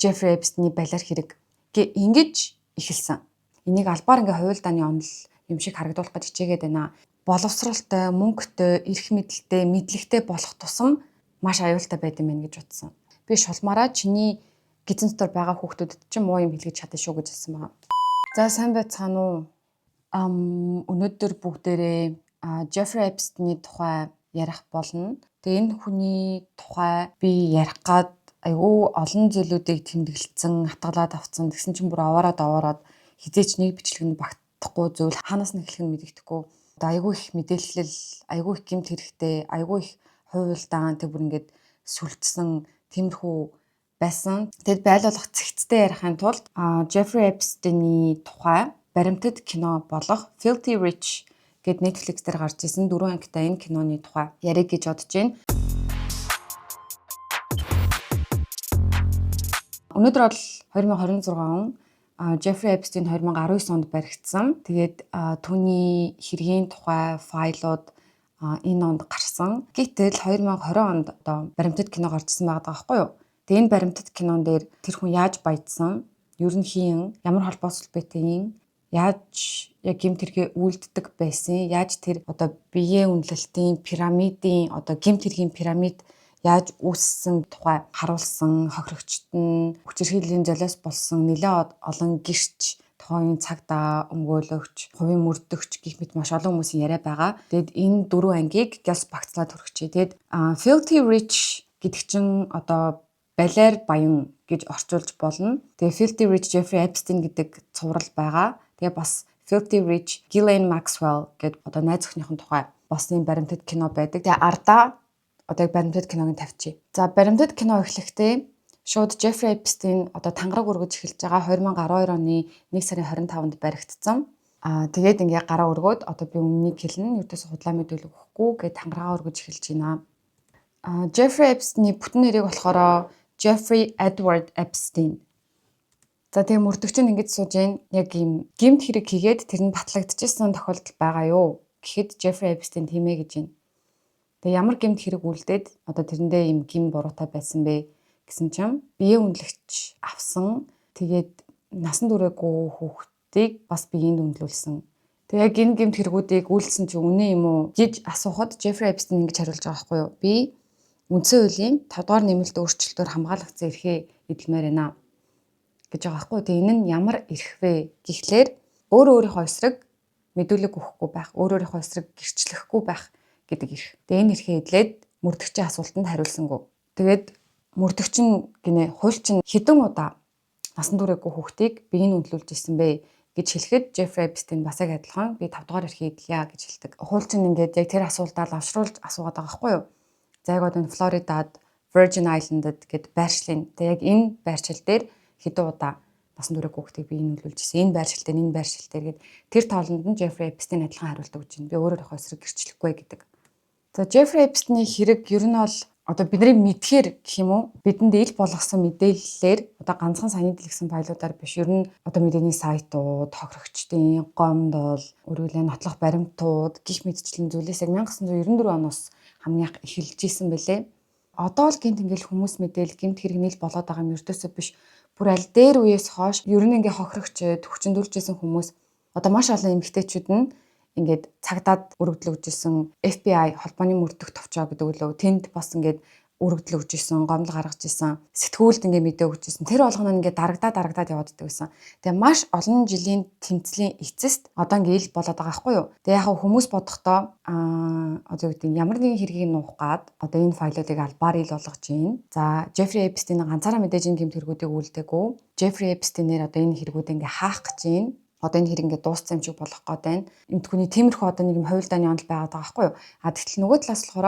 Jeffrey Epstein-ний балиар хэрэг ингэж эхэлсэн. Энийг албаар ингээ хувилдааны онол юм шиг харагдуулах гэж хичээгээд байна. Боловсралтай, мөнгөтэй, эрх мэдэлтэй, мэдлэгтэй болох тусам маш аюултай байд юм байна гэж утсан. Би шулмаараа чиний гидсэн дотор байгаа хүүхдүүдэд чинь муу юм хэлгэж чадна шүү гэж хэлсэн байна. За сайн байцгаана уу? Өнөөдөр бүгдээрээ Jeffrey Epstein-ний тухай ярих болно. Тэгээ энэ хүний тухай би ярих гад айгүй олон зүйлүүдийг тэмдэглэсэн, хатгалаад авцсан. Тэгсэн чинь бүр аваарад хизээч нэг бичлэг нь багтахгүй зүйл хаанаас нь эхлэх нь мэдэгдэхгүй. Одоо айгүй их мэдээлэл, айгүй их гэмт хэрэгтэй, айгүй их хувилдаан тэг бүр ингээд сүлдсэн тиймэрхүү байсан. Тэгэд байлуулах цэгцтэй ярихын тулд Jeffrey Epstein-ний тухай баримтат кино болох Filthy Rich гэд Netflix дээр гарч ирсэн 4 ангитай энэ киноны тухай ярих гэж бодож байна. Өнөөдөр бол 2026 он Jeffrey Epstein 2019 онд баригдсан. Тэгээд түүний хэргийн тухай файлууд энэ онд гарсан. Гэтэл 2020 онд одоо баримтат кино гарчсан байгаа байхгүй юу? Тэгээд энэ баримтат кинон дээр тэр хүн яаж баяжсан, ер нь хийн, ямар холбоос үлбэтэй яаж яг гэмт хэрэг үйлддэг байсан, яаж тэр одоо биеэ үнэлэлтийн пирамидын одоо гэмт хэргийн пирамид яаж үүссэн тухай харуулсан, хохирогчт нь хүчирхийллийн золиос болсон нэлээд олон гэрч, тохиолын цагдаа, өмгөөлөгч, хувийн мөрдөгч гэх мэт маш олон хүмүүсийн яриа байгаа. Тэгэд энэ 4 ангийг гялс багцлаад хүрчихье. Тэгэд Filthy Rich гэдэг чинь одоо балиар баян гэж орчуулж болно. Тэгээ Filthy Rich Jeffrey Epstein гэдэг цуврал байгаа. Тэгээ бас Filthy Rich Ghislaine Maxwell гэдэг одоо найз охиныхон тухай бас энэ баримтат кино байдаг. Тэгээ ардаа одоо баримтат киног нь тавьчих. За баримтат кино эхлэхдээ шууд Jeffrey Epstein одоо тангараг өргөж эхэлж байгаа 2012 оны 1 сарын 25-нд баригдсан. Тэгээд ингээ гараа өргөөд одоо би өмнөнийг хэлнэ. Ердөөс худлаа мэдүүлэг өгөхгүй гээд тангараа өргөж эхэлж байна. Jeffrey Epstein-ний бүтэн нэрийг болохоор Jeffrey Edward Epstein. За тэгээ мөрдөгч нь ингэж сууж байна. Яг ийм гэмт хэрэг хийгээд тэр нь батлагдчихсан тохиолдол байгаа юу гэхэд Jeffrey Epstein тийм ээ гэж байна. Тэгээ ямар гэмт хэрэг үлдээд одоо тэрэндээ ийм гим буруутай байсан бэ гэсэн чинь биеэ үнэлэгч авсан. Тэгээд насан туршаагүй хүүхдийг бас биеинд үнэлүүлсэн. Тэгээ яг энэ гэмт хэрэгүүдийг үйлдсэн чинь үнэн юм уу гэж асуухад Jeffrey Epstein ингэж хариулж байгаа байхгүй юу? Би үндсэн хуулийн 5 дугаар нэмэлт өөрчлөлтөөр хамгаалагдсан эрхээ эдэлмээр байна гэж байгаа байхгүй юу? Тэгээ энэ нь ямар эрх вэ гэхлээр өөрийнхөө эсрэг мэдүүлэг өгөхгүй байх, өөрийнхөө эсрэг гэрчлэхгүй байх гэдэг эрх. Тэгээ энэ эрхээ эдлээд мөрдөгчийн асуултанд хариулсангүй. Тэгээд мөрдөгч нь гинэ хуульчин хэдэн удаа насан туршаагүй хүүхдийг биеийн үнэлүүлж ирсэн бэ гэж хэлэхэд Jeffrey Epstein бас яг адилхан би 5 дугаар эрхээ эдлэе гэж хэлдэг. Хуульчин ингээд яг тэр асуултаа лавшруулж асуугаад байгаа байхгүй юу? За яг одоо Флоридад Virgin Island-д гэд байршлын. Тэгээ яг энэ байршил дээр хэдэн удаа насан туршаагүй хүүхдийг биеийн үнэлүүлж ирсэн. Энэ байршил дээр, энэ байршил дээр гэд тэр тоолонд нь Jeffrey Epstein адилхан хариулт өгч байна. Би өөрийнхөө эсрэг гэрчлэхгүй гэдэг. За Jeffrey Epstein-ний хэрэг ер нь бол одоо бидний мэдхээр гэх юм уу бидэнд ил болгосон мэдээллээр одоо ганцхан саяны дэлгэсэн файлуудаар биш ер нь одоо мэдээний сайтууд, хохирогчдын гомдол, өргөлөө нотлох баримтууд гих мэдчлэн зүйлээс яг 1994 оноос хамгийн анх эхэлж исэн бэлээ. Одоо л гинт ингээл хүмүүс мэдээл гэмт хэрэг нийл болоод байгаа юм ердөөсөө биш. Бүр аль дээр үеэс хойш ер нь ингээ хохирогчд хүчндүүлжсэн хүмүүс одоо маш олон эмэгтэйчүүд нь ингээд цагдаад өргөдөл өгжсэн FBI холбооны мөрдөх товчоо гэдэг үлээ. Тэнд бас ингээд өргөдөл өгжсэн, гомдол гаргаж исэн, сэтгүүлд ингээд мэдээ өгжсэн. Тэр болгоно ингээд дарагдаад яваад иддэг гэсэн. Тэгээ маш олон жилийн тэмцлийн эцэст одоо ингээд ил болоод байгаа байхгүй юу. Тэгээ яг хүмүүс бодохдоо одоо юу гэдэг ямар нэгэн хэргийг нуух гад одоо энэ файлуудыг албаар ил болгож байна. За Jeffrey Epstein ганцаараа мэдээж энэ гэмт хэрэгүүдийг үлдээгүй. Jeffrey Epstein-ээр одоо энэ хэрэгүүдийг ингээд хаах гэж байна. Одоо энэ хэрэг ингээд дууссан юм шиг болох гээд байна. Энд хүний тиймэрхүү одоо нэг юм хувилдааны онол байгаад байгаа байхгүй юу? Тэгтэл нөгөө талаас болохоор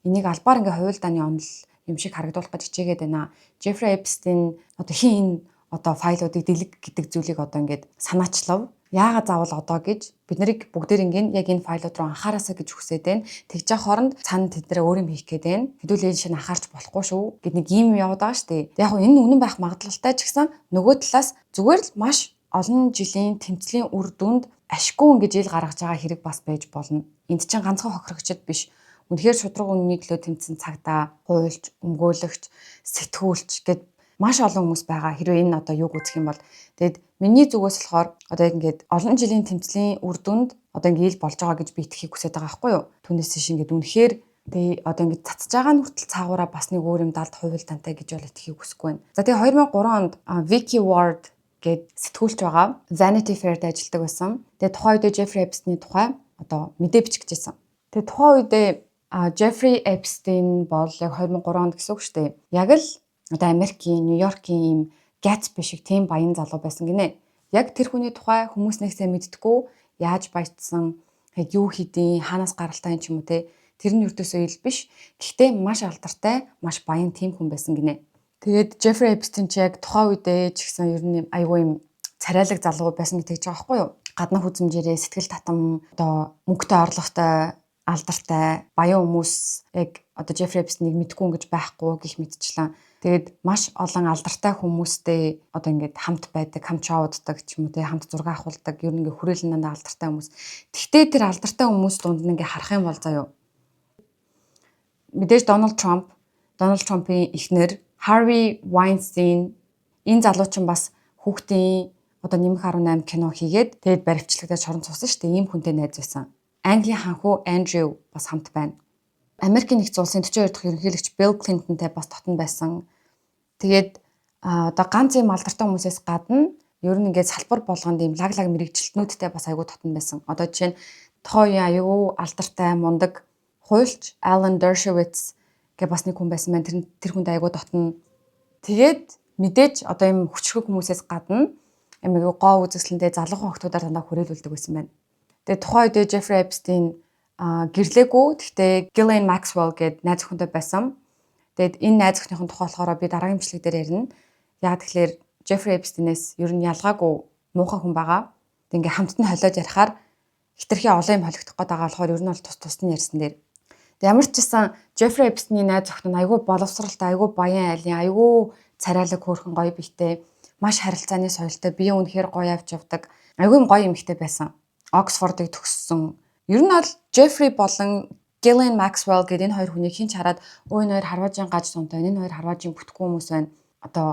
энийг албаар ингээд хувилдааны онол юм шиг харагдуулах гэж хичээгээд байна. Jeffrey Epstein одоо хин энэ одоо файлуудыг дэлэг гэдэг зүйлийг одоо ингээд санаачлав. Яагаад заавал одоо гэж бид нарыг бүгдээр ингээд яг энэ файлууд руу анхаараасаа гэж хүсээд байна. Тэгж яах хооронд цаана тэднэрээ өөр юм хийх гээд байна. Хэдүүл энэ шинэ анхаарч болохгүй шүү гэд нэг юм яваад байгаа шүү дээ. Яг энэ үнэн байх магадлалтай ч гэсэн нөгөө талаас зүгээр л маш олон жилийн тэмцлийн үр дүнд ашиггүй ингэж ил гаргаж байгаа хэрэг бас байж болно. Энд чинь ганцхан хохирогчд биш. Үнэхээр шудраг үнэний төлөө тэмцсэн цагдаа, хуульч, өмгөөлөгч, сэтгүүлч гэд маш олон хүмүүс байгаа. Хэрвээ энэ одоо юг үзэх юм бол тэгэд миний зүгээс болохоор одоо яг ингээд олон жилийн тэмцлийн үр дүнд одоо ингээд ил болж байгаа гэж би итгэхийг хүсэж байгаа байхгүй юу. Түүнээс шиг ингээд үнэхээр тэгээ одоо ингээд цацж байгаа нь хүртэл цаагаараа бас нэг өөр юм далд хувил тантай гэж бол итгэхийг хүсэхгүй байна. За тэгээ 2003 онд Vicky Ward гэд сэтгүүлч байгаа. Vanity Fair-д ажилладаг байсан. Тэгээ тухайн үедээ Jeffrey Epstein-ийн тухай одоо мэдээ бичих гэжсэн. Тэгээ тухайн үедээ Jeffrey Epstein бол яг 2003 онд гэсэн үг шүү дээ. Яг л одоо Америкийн, Нью-Йоркийн ийм Gatsby шиг тийм баян залуу байсан гинэ. Яг тэр хүний тухай хүмүүс нэгсээ мэдтгүү, яаж баяжсан, юу хийдیں, хаанаас гаралтай юм ч юм уу те. Тэр нь юрдөөсөө ил биш. Гэхдээ маш алдартай, маш баян тийм хүн байсан гинэ. Тэгээд Jeffrey Epstein ч яг тухайн үедээ ч гэсэн ер нь айгүй юм царайлаг залуу байсан гэж байгаа байхгүй юу? Гаднах үзмжээрээ сэтгэл татам одоо мөнгөтэй орлоготой алдартай баян хүмүүс яг одоо Jeffrey Epstein-ийг мэдгүй ингэж байхгүй гэх мэтчлэн. Тэгээд маш олон алдартай хүмүүстэй одоо ингээд хамт байдаг, хамт шоуддаг ч юм уу те хамт зураг авахулдаг, ер нь ингээ хүрээлэн алдартай хүмүүс. Гэхдээ тэр алдартай хүмүүс дунд нь ингээ харах юм бол заяа. Мэдээж Donald Trump-ийн эхнэр Harvey Weinstein энэ залуучин бас хүүхдийн одоо нэмэх 18 кино хийгээд тэгээд баривчлагдаад шорон цусан шүү дээ. Ийм хүнтэй найз байсан. Английн ханхуу Andrew бас хамт байна. Америкийн нэгдсэн улсын 42 дахь ерөнхийлөгч Bill Clintonтэй бас дотн байсан. Тэгээд одоо ганц юм алдартай хүмүүсээс гадна ер нь ингээд салбар болгонд ийм лаг мэрэгчлэтнүүдтэй бас айгүй дотн байсан. Одоо жишээ нь тухайн үеийн айгүй алдартай мундаг хуульч Alan Dershowitz гэх бас нэг хүн байсан байна. Тэр хүнд айгүй дотн. Тэгээд мэдээж одоо ийм хүчрхэг хүмүүсээс гадна юм гоо үзэсгэлэнтэй залуухан охтуудаар дандаа хүрээлүүлдэг байсан байна. Тэгээд тухайн үедээ Jeffrey Epstein гэрлээгүй. Гэхдээ Ghislaine Maxwell гээд найз охинтой байсан. Тэгээд энэ найз охиныхын тухай болохоор би дараагийн бичлэг дээр ярина. Яг тэгэхээр Jeffrey Epstein-ээс ер нь ялгаагүй муухай хүн байгаа. Тэг ингээм хамтд нь холиод ярихаар хитрхи олон юм холигдох гээд байгаа болохоор ер нь бол тус нь ярьсан дээр. Тэг ямар ч гэсэн Jeffrey Epstein-ийн найз охин нь айгүй боловсралтай, айгүй баян айлын, айгүй царайлаг хөөрхөн гоё бийтэй, маш харилцааны соёлтой, бие үнэхээр гоё авч явдаг, айгүй гоё эмэгтэй байсан. Оксфордыг төгссөн. Ер нь бол Jeffrey болон Ghislaine Maxwell гэдэг энэ хоёр хүнийг хинч хараад энэ хоёр Харвардын гаж сунтай, энэ хоёр Харвардын бүтгэн хүмүүс байна. Одоо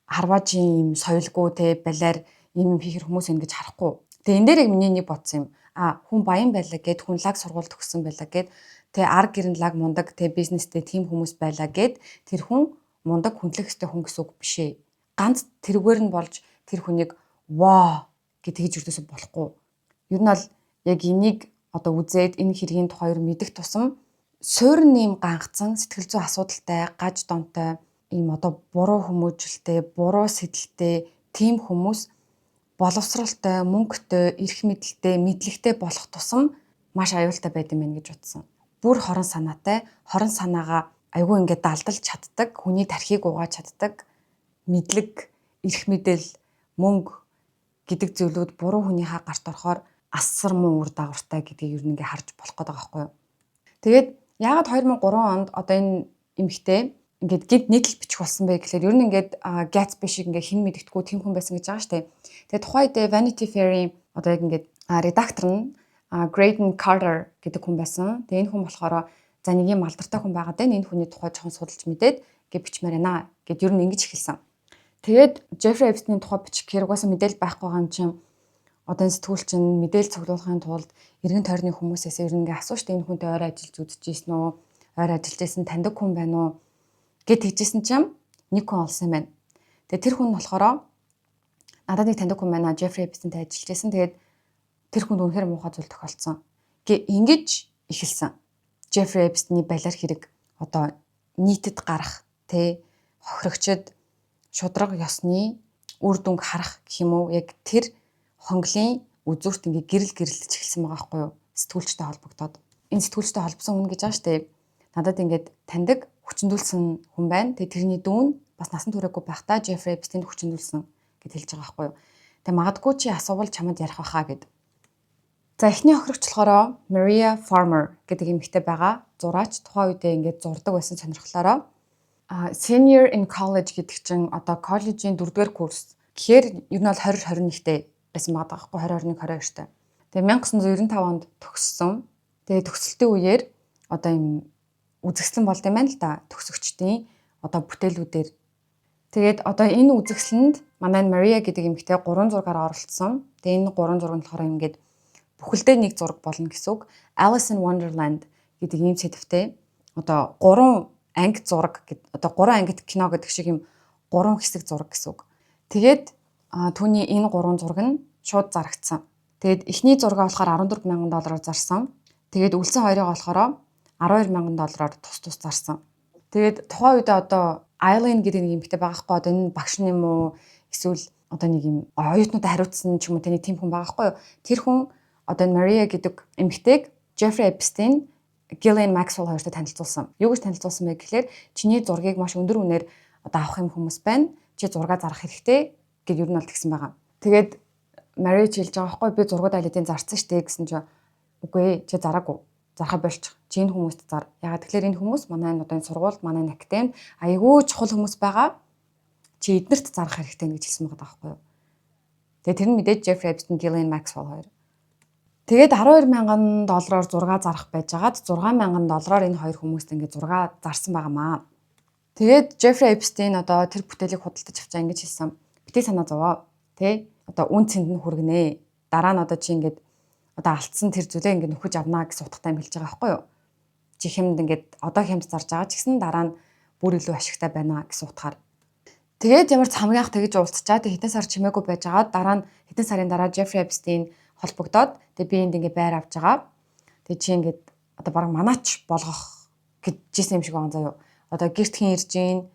Харвардын юм соёлгүй те балиар ийм юм хийхэр хүмүүс ингэж харахгүй. Тэгээ энэ дээр яг миний нэг бодсон юм. Хүн баян байлаа гэд хүн лаг сургууль төгссөн байлаа гэд тэ арг гэрэн лаг мундаг тэ бизнестэй тийм хүмүүс байлаа гэд тэр хүн мундаг хүндлэх ёстой хүн гэсэн үг биш ээ. Ганц тэргээр нь болж тэр хүнийг ваа гэж тэгж өрдөөсө болохгүй. Ер нь бол яг энийг одоо үзээд энэ хэргийн тухай мэдэх тусам суурин нэм гангацсан сэтгэл зүйн асуудалтай, гаж донтой, ийм одоо буруу хүмүүжлтэй, буруу сэдэлтэй тийм хүмүүс боловсралтай, мөнгөтэй, эрх мэдэлтэй, мэдлэгтэй болох тусам маш аюултай байд юм байна гэж утсан. Бүр хорон санаатай, хорон санаагаа айгүй ингээд далдалж чаддаг, хүний тархийг угааж чаддаг, мэдлэг, эрх мэдэл, мөнгө гэдэг зүйлүүд буруу хүнийхээ гарт орохоор асар муу үр дагавартай гэдгийг ер нь ингээ харж болох гэдэг байгаа байхгүй юу. Тэгээд яагаад 2003 онд одоо энэ эмэгтэй ингээд гинт нийтлэл бичих болсон бэ гэхээр ер нь ингээд Gatsby шиг ингээ хэн мэддэхгүй тийм хүн байсан гэж байгаа штэ. Тэгээд тухайд Vanity Fair-ийн одоо яг ингээд редактор нь Graydon Carter гэдэг хүн байсан. Тэгээд энэ хүн болохоор за нэг юм алдартай хүн байгаад байна. Энэ хүний тухай жоохон судалж мэдээд гэж бичмээр байна гэд ер нь ингэж эхэлсэн. Тэгээд Jeffrey Epstein-ийн тухай бичих хэрэг угаасаа мэдээлэл байхгүй байгаа юм чинь одоо энэ сэтгүүлч нь мэдээлэл цуглуулахын тулд эргэн тойрны хүмүүсээс ер нь ингээ асуу штэ энэ хүнтэй ойр ажиллаж үзчихсэн үү? Ойр ажиллаж байсан таньдаг хүн байна уу? Гэт тэгжсэн чинь нэг хүн олсон юм байна. Тэгээд тэр хүн болохоор надад нэг таньдаг хүн байна. Jeffrey Epstein-тэй ажиллаж байсан. Тэгээд тэр хүнд үнэхээр муухай зүйл тохиолдсон. Ингэж эхэлсэн. Jeffrey Epstein-ийн балиар хэрэг одоо нийтэд гарах, хохирогчд шудраг ёсны үр дүнг харах гэх юм уу? Яг тэр хонглын үзүүрт ингээ гэрэлдэж эхэлсэн байгаа байхгүй юу? Сэтгүүлчтэй холбогдоод. Энэ сэтгүүлчтэй холбосон хүн гэж байгаа штэ. Надад ингээд таньдаг хүчндүүлсэн хүн байна. Тэгээ тэрний дүүн бас насан туршаагүй байхдаа Jeffrey Epstein хүчндүүлсэн гэж хэлж байгаа байхгүй юу? Тэгээ магадгүй чи асуувал чамд ярих байхаа гэд. За эхний хохирогч болохоор Maria Farmer гэдэг эмэгтэй байгаа. Зураач тухайн үедээ ингээд зурдаг байсан сонирхлоороо Senior in College гэдэг чинь одоо коллежийн 4-р курс. Тэгэхээр ер нь бол 2021-тэй байсан байгаа байхгүй 2021-22-тэй. Тэгээ 1995 онд төгссөн. Тэгээ төгсөлтийн үеэр одоо юм үзэсгэлэн болд юм байна л да. Төгсөгчдийн одоо бүтээлүүдээр Тэгээд одоо энэ үзэгсэлэнд манай Мария гэдэг эмэгтэй 3 зургаар оролцсон. Тэгээд энэ 3 зураг нь болохоор ингээд бүхэлдээ нэг зураг болно гэсэн үг. Alice in Wonderland гэдэг ийм сэдвтэй одоо 3 анги зураг гэдэг одоо 3 ангит кино гэдэг шиг юм 3 хэсэг зураг гэсэн үг. Тэгээд түүний энэ 3 зураг нь шууд зарагдсан. Тэгээд эхний зургаа болохоор $14,000 зарсан. Тэгээд үлдсэн хоёроо болохоор $12,000 тус зарсан. Тэгээд тухайн үед одоо Eileen гэдэг нэг эмэгтэй байгаа хгүй одоо энэ багш юм уу эсвэл одоо нэг юм оюутнуудаа хариуцсан ч юм уу тэний тийм хүн байгаа хгүй юу. Тэр хүн одоо Maria гэдэг эмэгтэйг Jeffrey Epstein, Ghislaine Maxwell хоёртой танилцуулсан. Юу гэж танилцуулсан бэ гэхээр чиний зургийг маш өндөр үнээр одоо авах юм хүмүүс байна. Чи зураг зарах хэрэгтэй гэж юу нь бол тэгсэн байгаа. Тэгээд Maria хэлж байгаа хгүй би зургууд айлын зарцсан штэ гэсэн чи үгүй чи зараагүй. Зархаа болчих. Чи энэ хүмүүст зар. Ягаад тэгэхээр энэ хүмүүс манай одоо энэ сургуульд манай академид айгүй чухал хүмүүс байгаа. Чи эднэрт зарах хэрэгтэй гэж хэлсэн байгаа байхгүй юу. Тэгээ тэр нь мэдээж Jeffrey Epstein, Ghislaine Maxwell хоёр. Тэгээд $12,000 зураг зарах байжгаад $6,000 энэ хоёр хүмүүст ингээд зураг зарсан байгаамаа. Тэгээд Jeffrey Epstein одоо тэр бүтээлийг худалдаж авчаа ингэж хэлсэн. Битгий санаа зовоо. Тэ? Одоо үн цэнд нь хүргэнэ. Дараа нь одоо чи ингээд одоо алдсан тэр зүйлээ ингээд нөхөж авнаа гэсэн утгатай юм хэлж байгаа байхгүй юу? Чи хэмд ингээд одоо хэмд зарж байгаа ч гэсэн дараа нь бүр илүү ашигтай байна гэсэн утгаар. Тэгээд ямар ч хамгийн анх тэгж уулзчаад хэдэн сар чимээгүй байжгаад дараа нь хэдэн сарын дараа Jeffrey Epstein холбогдоод тэгээд би энд ингээд байр авч байгаа. Тэгээд чи ингээд одоо бараг манаач болгох гэжсэн юм шиг байна заяа. Одоо гэрт хин ирж гин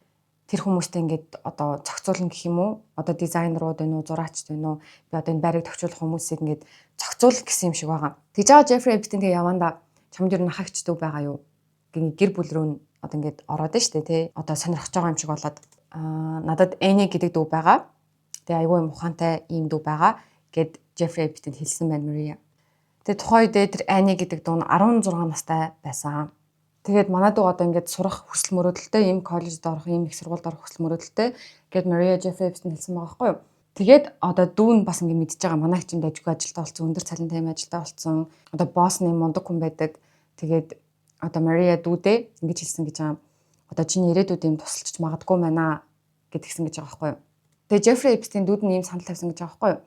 тэр хүмүүстэй ингээд одоо зохицуулна гэх юм уу? Одоо дизайнерууд байна уу, зураачд байна уу? Би одоо энэ байрыг тохируулах хүмүүсийг ингээд зохицуул гэсэн юм шиг байгаа. Тэгж байгаа Jeffrey Epstein тэгээ яванда чамд юу нахагчдаг байгаа юу? Гэр бүл рүү одоо ингээд ороод нь штэ тий. Одоо сонирхож байгаа юм шиг болоод надад Annie гэдэг дүү байгаа. Тэгээ айгүй мухантай ийм дүү байгаа гэд Jeffrey Epstein хэлсэн байна Maria. Тэгээ тухайн үед тэр Annie гэдэг дүү нь 16 настай байсан. Тэгээд манай дүү одоо ингээд сурах хүсэл мөрөөдөлтэй ийм коллежид орох, ийм их сургуульд орох хүсэл мөрөөдөлтэй гэд Maria Jeffrey Epstein хэлсэн байгаа байхгүй юу? Тэгээд одоо дүү нь бас ингээд мэдж байгаа манай хчинд ажгүй ажилтаа болсон, өндөр цалинтай юм ажилтаа болсон. Одоо босс нь мундаг хүн байдаг. Тэгээд одоо Maria дүүдээ ингэж хэлсэн гэж байгаа. Одоо чиний ирээдүйд юм тусалж магадгүй байна гэдгсэн гэж байгаа байхгүй юу? Тэгээд Jeffrey Epstein дүүд нь ийм санал тавьсан гэж байгаа байхгүй юу?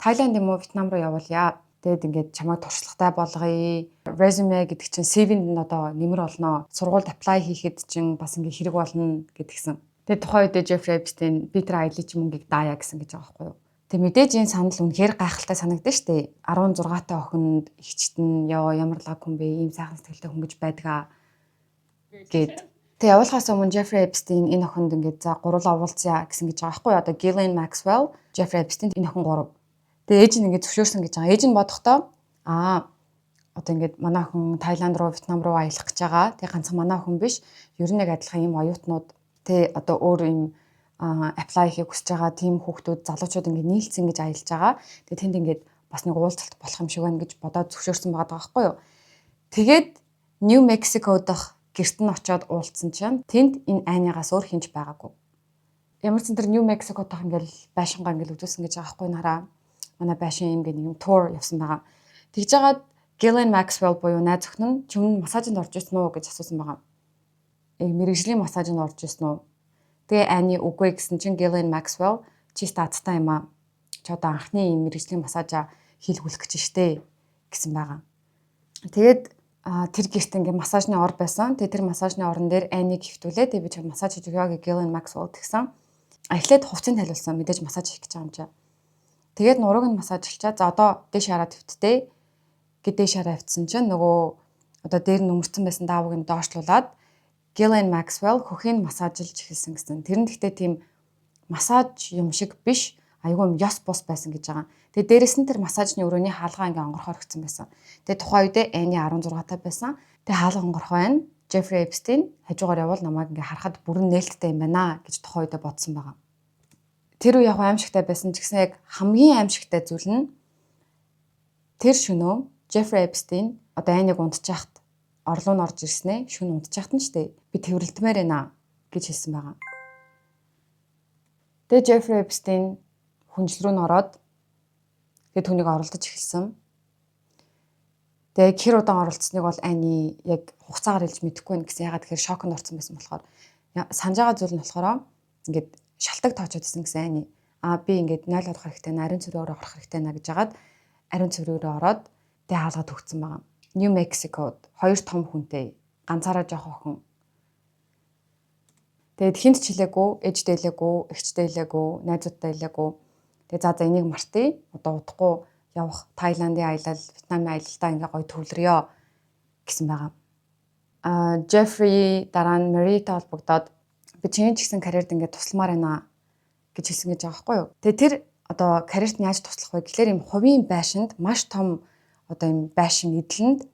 Тайланд юм уу Вьетнам руу явуулъя. Тэгээд ингээд чамайг туршлагатай болгоё. Resume гэдэг чинь CV-нд нь одоо нэмэр олноо. Сургуульд apply хийхэд чинь бас ингээд хэрэг болно гэдгсэн. Тэгээд тухайн үед Jeffrey Epstein Peter Eilidh мөнгийг даая гэсэн гэж байгаа байхгүй юу? Тэг мэдээж энэ санал үнэхээр гайхалтай санагдсан шүү дээ. 16 таа охинд ихчт нь ямар лаг хүн бэ? Ийм сайхан сэтгэлтэй хүн гэж байдгаа гэд. Тэг явуулахаас өмнө Jeffrey Epstein энэ охинд ингээд за гурлаа уулзъя гэсэн гэж байгаа байхгүй юу? Одоо Ghislaine Maxwell, Jeffrey Epstein энэ охин 3. Тэг ээж нь ингээд зөвшөөрсөн гэж байгаа. Ээж нь бодохдоо одоо ингээд манай охин Таиланд руу, Вьетнам руу аялах гэж байгаа. Тэг ганцхан манай охин биш. Ер нь яг адилхан ийм оюутнууд тэг одоо өөр ийм apply хийх хүсэж байгаа тийм хүүхдүүд залуучууд ингээд нийлцсэн гэж аялж байгаа. Тэгээ тэнд ингээд бас нэг уулзалт болох юм шиг байна гэж бодоод зөвшөөрсөн байгаа байхгүй юу. Тэгээд New Mexico дахь гэрт нь очиод уулзсан чинь тэнд энэ Анигаас өөр хинч байгаагүй. Ямар ч тэр New Mexico дахь ингээд байшингаа ингээд үзүүлсэн гэж байгаа байхгүй нараа. Манай байшин юм гэх нэг юм тур явсан байгаа. Тэгж жагаад Ghislaine Maxwell буюу найз охин нь чүн массажинд орж ирсэн үү гэж асуусан байгаа. Мэргэжлийн массажинд орж ирсэн үү? Тэгээ Annie үгүй гэсэн чинь Ghislaine Maxwell чи статтай юм аа. Чи одоо анхны юм мэргэжлийн массажа хийлгүүлэх гэж штэ гэсэн байгаа. Тэгээд тэр гэрт ингээ массажны ор байсан. Тэгээ тэр массажны орон дээр Annie гихтүүлээ. Тэгээ би ч массаж хийж өгье гэж Ghislaine Maxwell тэгсэн. Эхлээд хувцсыг танилцуулсан. Мэдээж массаж хийх гэж байгаа юм чи. Тэгээд нурууг нь массажлчаа. За одоо дээш хараад хөвттэй. Дээш хараа хөвтсөн чинь нөгөө одоо дээр нь өмөрцөн байсан даавыг нь доошлуулад Ghislaine Maxwell хөхийг массажлж эхэлсэн гэсэн. Тэр нь гэхдээ тийм массаж юм шиг биш. Айгүй ёс бус байсан гэж байгаа. Тэгээд дээрэс нь тэр массажны өрөөний хаалгаа ингээ онгорхоор өгсөн байсан. Тэгээд тухайн үедээ Annie 16 таа байсан. Тэгээд хаалга онгорхоо байна. Jeffrey Epstein хажуугаар явбал намайг ингээ харахад бүрэн нээлттэй юм байна гэж тухайн үедээ бодсон байгаа. Тэр үе яг аимшигтай байсан ч гэсэн яг хамгийн аимшигтай зүйл нь тэр шөнөө Jeffrey Epstein одоо Annie-г унтчихад орлоо н орж ирснэ. Шөнө унтчихад нь штэ. Би тэрвэрлдмээр байна гэж хэлсэн байгаа. Тэгээд Jeffrey Epstein хүнжил рүү н ороод тэгээд түүнийг оролдож эхэлсэн. Тэгээд хэр удаан оролцсныг бол Annie яг хугацаагаар хэлж мэдэхгүй байх гэсэн. Ягаад тэгэхээр шоконд орсон байсан болохоор санаж байгаа зүйл нь болохоор ингээд шалтак тоочод исэн гэсэн Ани. Би ингээд 0 олох хэрэгтэй нэ, ариун цэврээр орох хэрэгтэй нэ гэж хагаад ариун цэврээр ороод тэг хаалга төгцсөн байгаа. Нью Мексикод 2 том хүнтэй ганцаараа жоох охин. Тэгээд хинт ч хэлээгүй, ээжтэй хэлээгүй, эгчтэй хэлээгүй, найзуудтай хэлээгүй. Тэгээд за энийг мартъя. Одоо удахгүй явах Таиландын аялал, Вьетнамын аялалдаа ингээ гоё төвлөрьё гэсэн байгаа. Джеффри дараа нь Мариятай холбогдоод би чиний ч гэсэн карьерд ингээ тусламаар байна гэж хэлсэн гэж байгаа байхгүй юу. Тэгээ тэр одоо карьерт нь яаж туслах вэ гэхээр юм хувийн байшинд маш том одоо юм байшин эдлэнд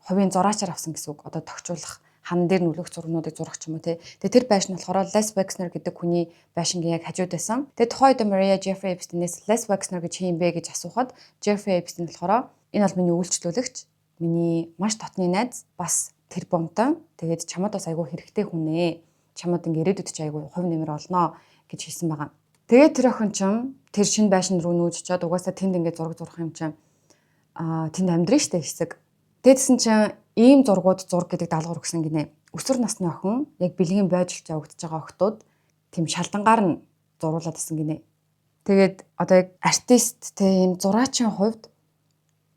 хувийн зураачаар авсан гэсэн үг. Одоо тогтчуулах хан дээр нүлгэх зургнуудыг зурах ч юм уу те. Тэгээ тэр байшин болохоор Les Wexner гэдэг хүний байшингийн яг хажууд байсан. Тэгээ тухайн үед Maria Jeffrey Epstein-ээс Les Wexner гэж хин бэ гэж асуухад Jeffrey Epstein болохоор энэ бол миний үйлчлүүлэгч, миний маш дотны найз, бас тэр бомтой. Тэгээд чамд бас айгүй хэрэгтэй хүн ээ. Чамд ингээ ирээдүйд ч айгүй хувь нэмэр олноо гэж хэлсэн байгаа. Тэгээд тэр охин ч тэр шинэ байшин руу нүүж чад угаасаа тэнд ингээ зураг зурах юм чинь тэнд амьдрын штэ хэсэг. Тэдсэн чинь ийм зургууд зураг гэдэг даалгавар өгсөн гинэ. Өсвөр насны охин яг бэлгийн бойжилж явагдаж байгаа охтууд тийм шалдангаар нь зуруулад исэн гинэ. Тэгээд одоо яг артист тийм зураачин хувьд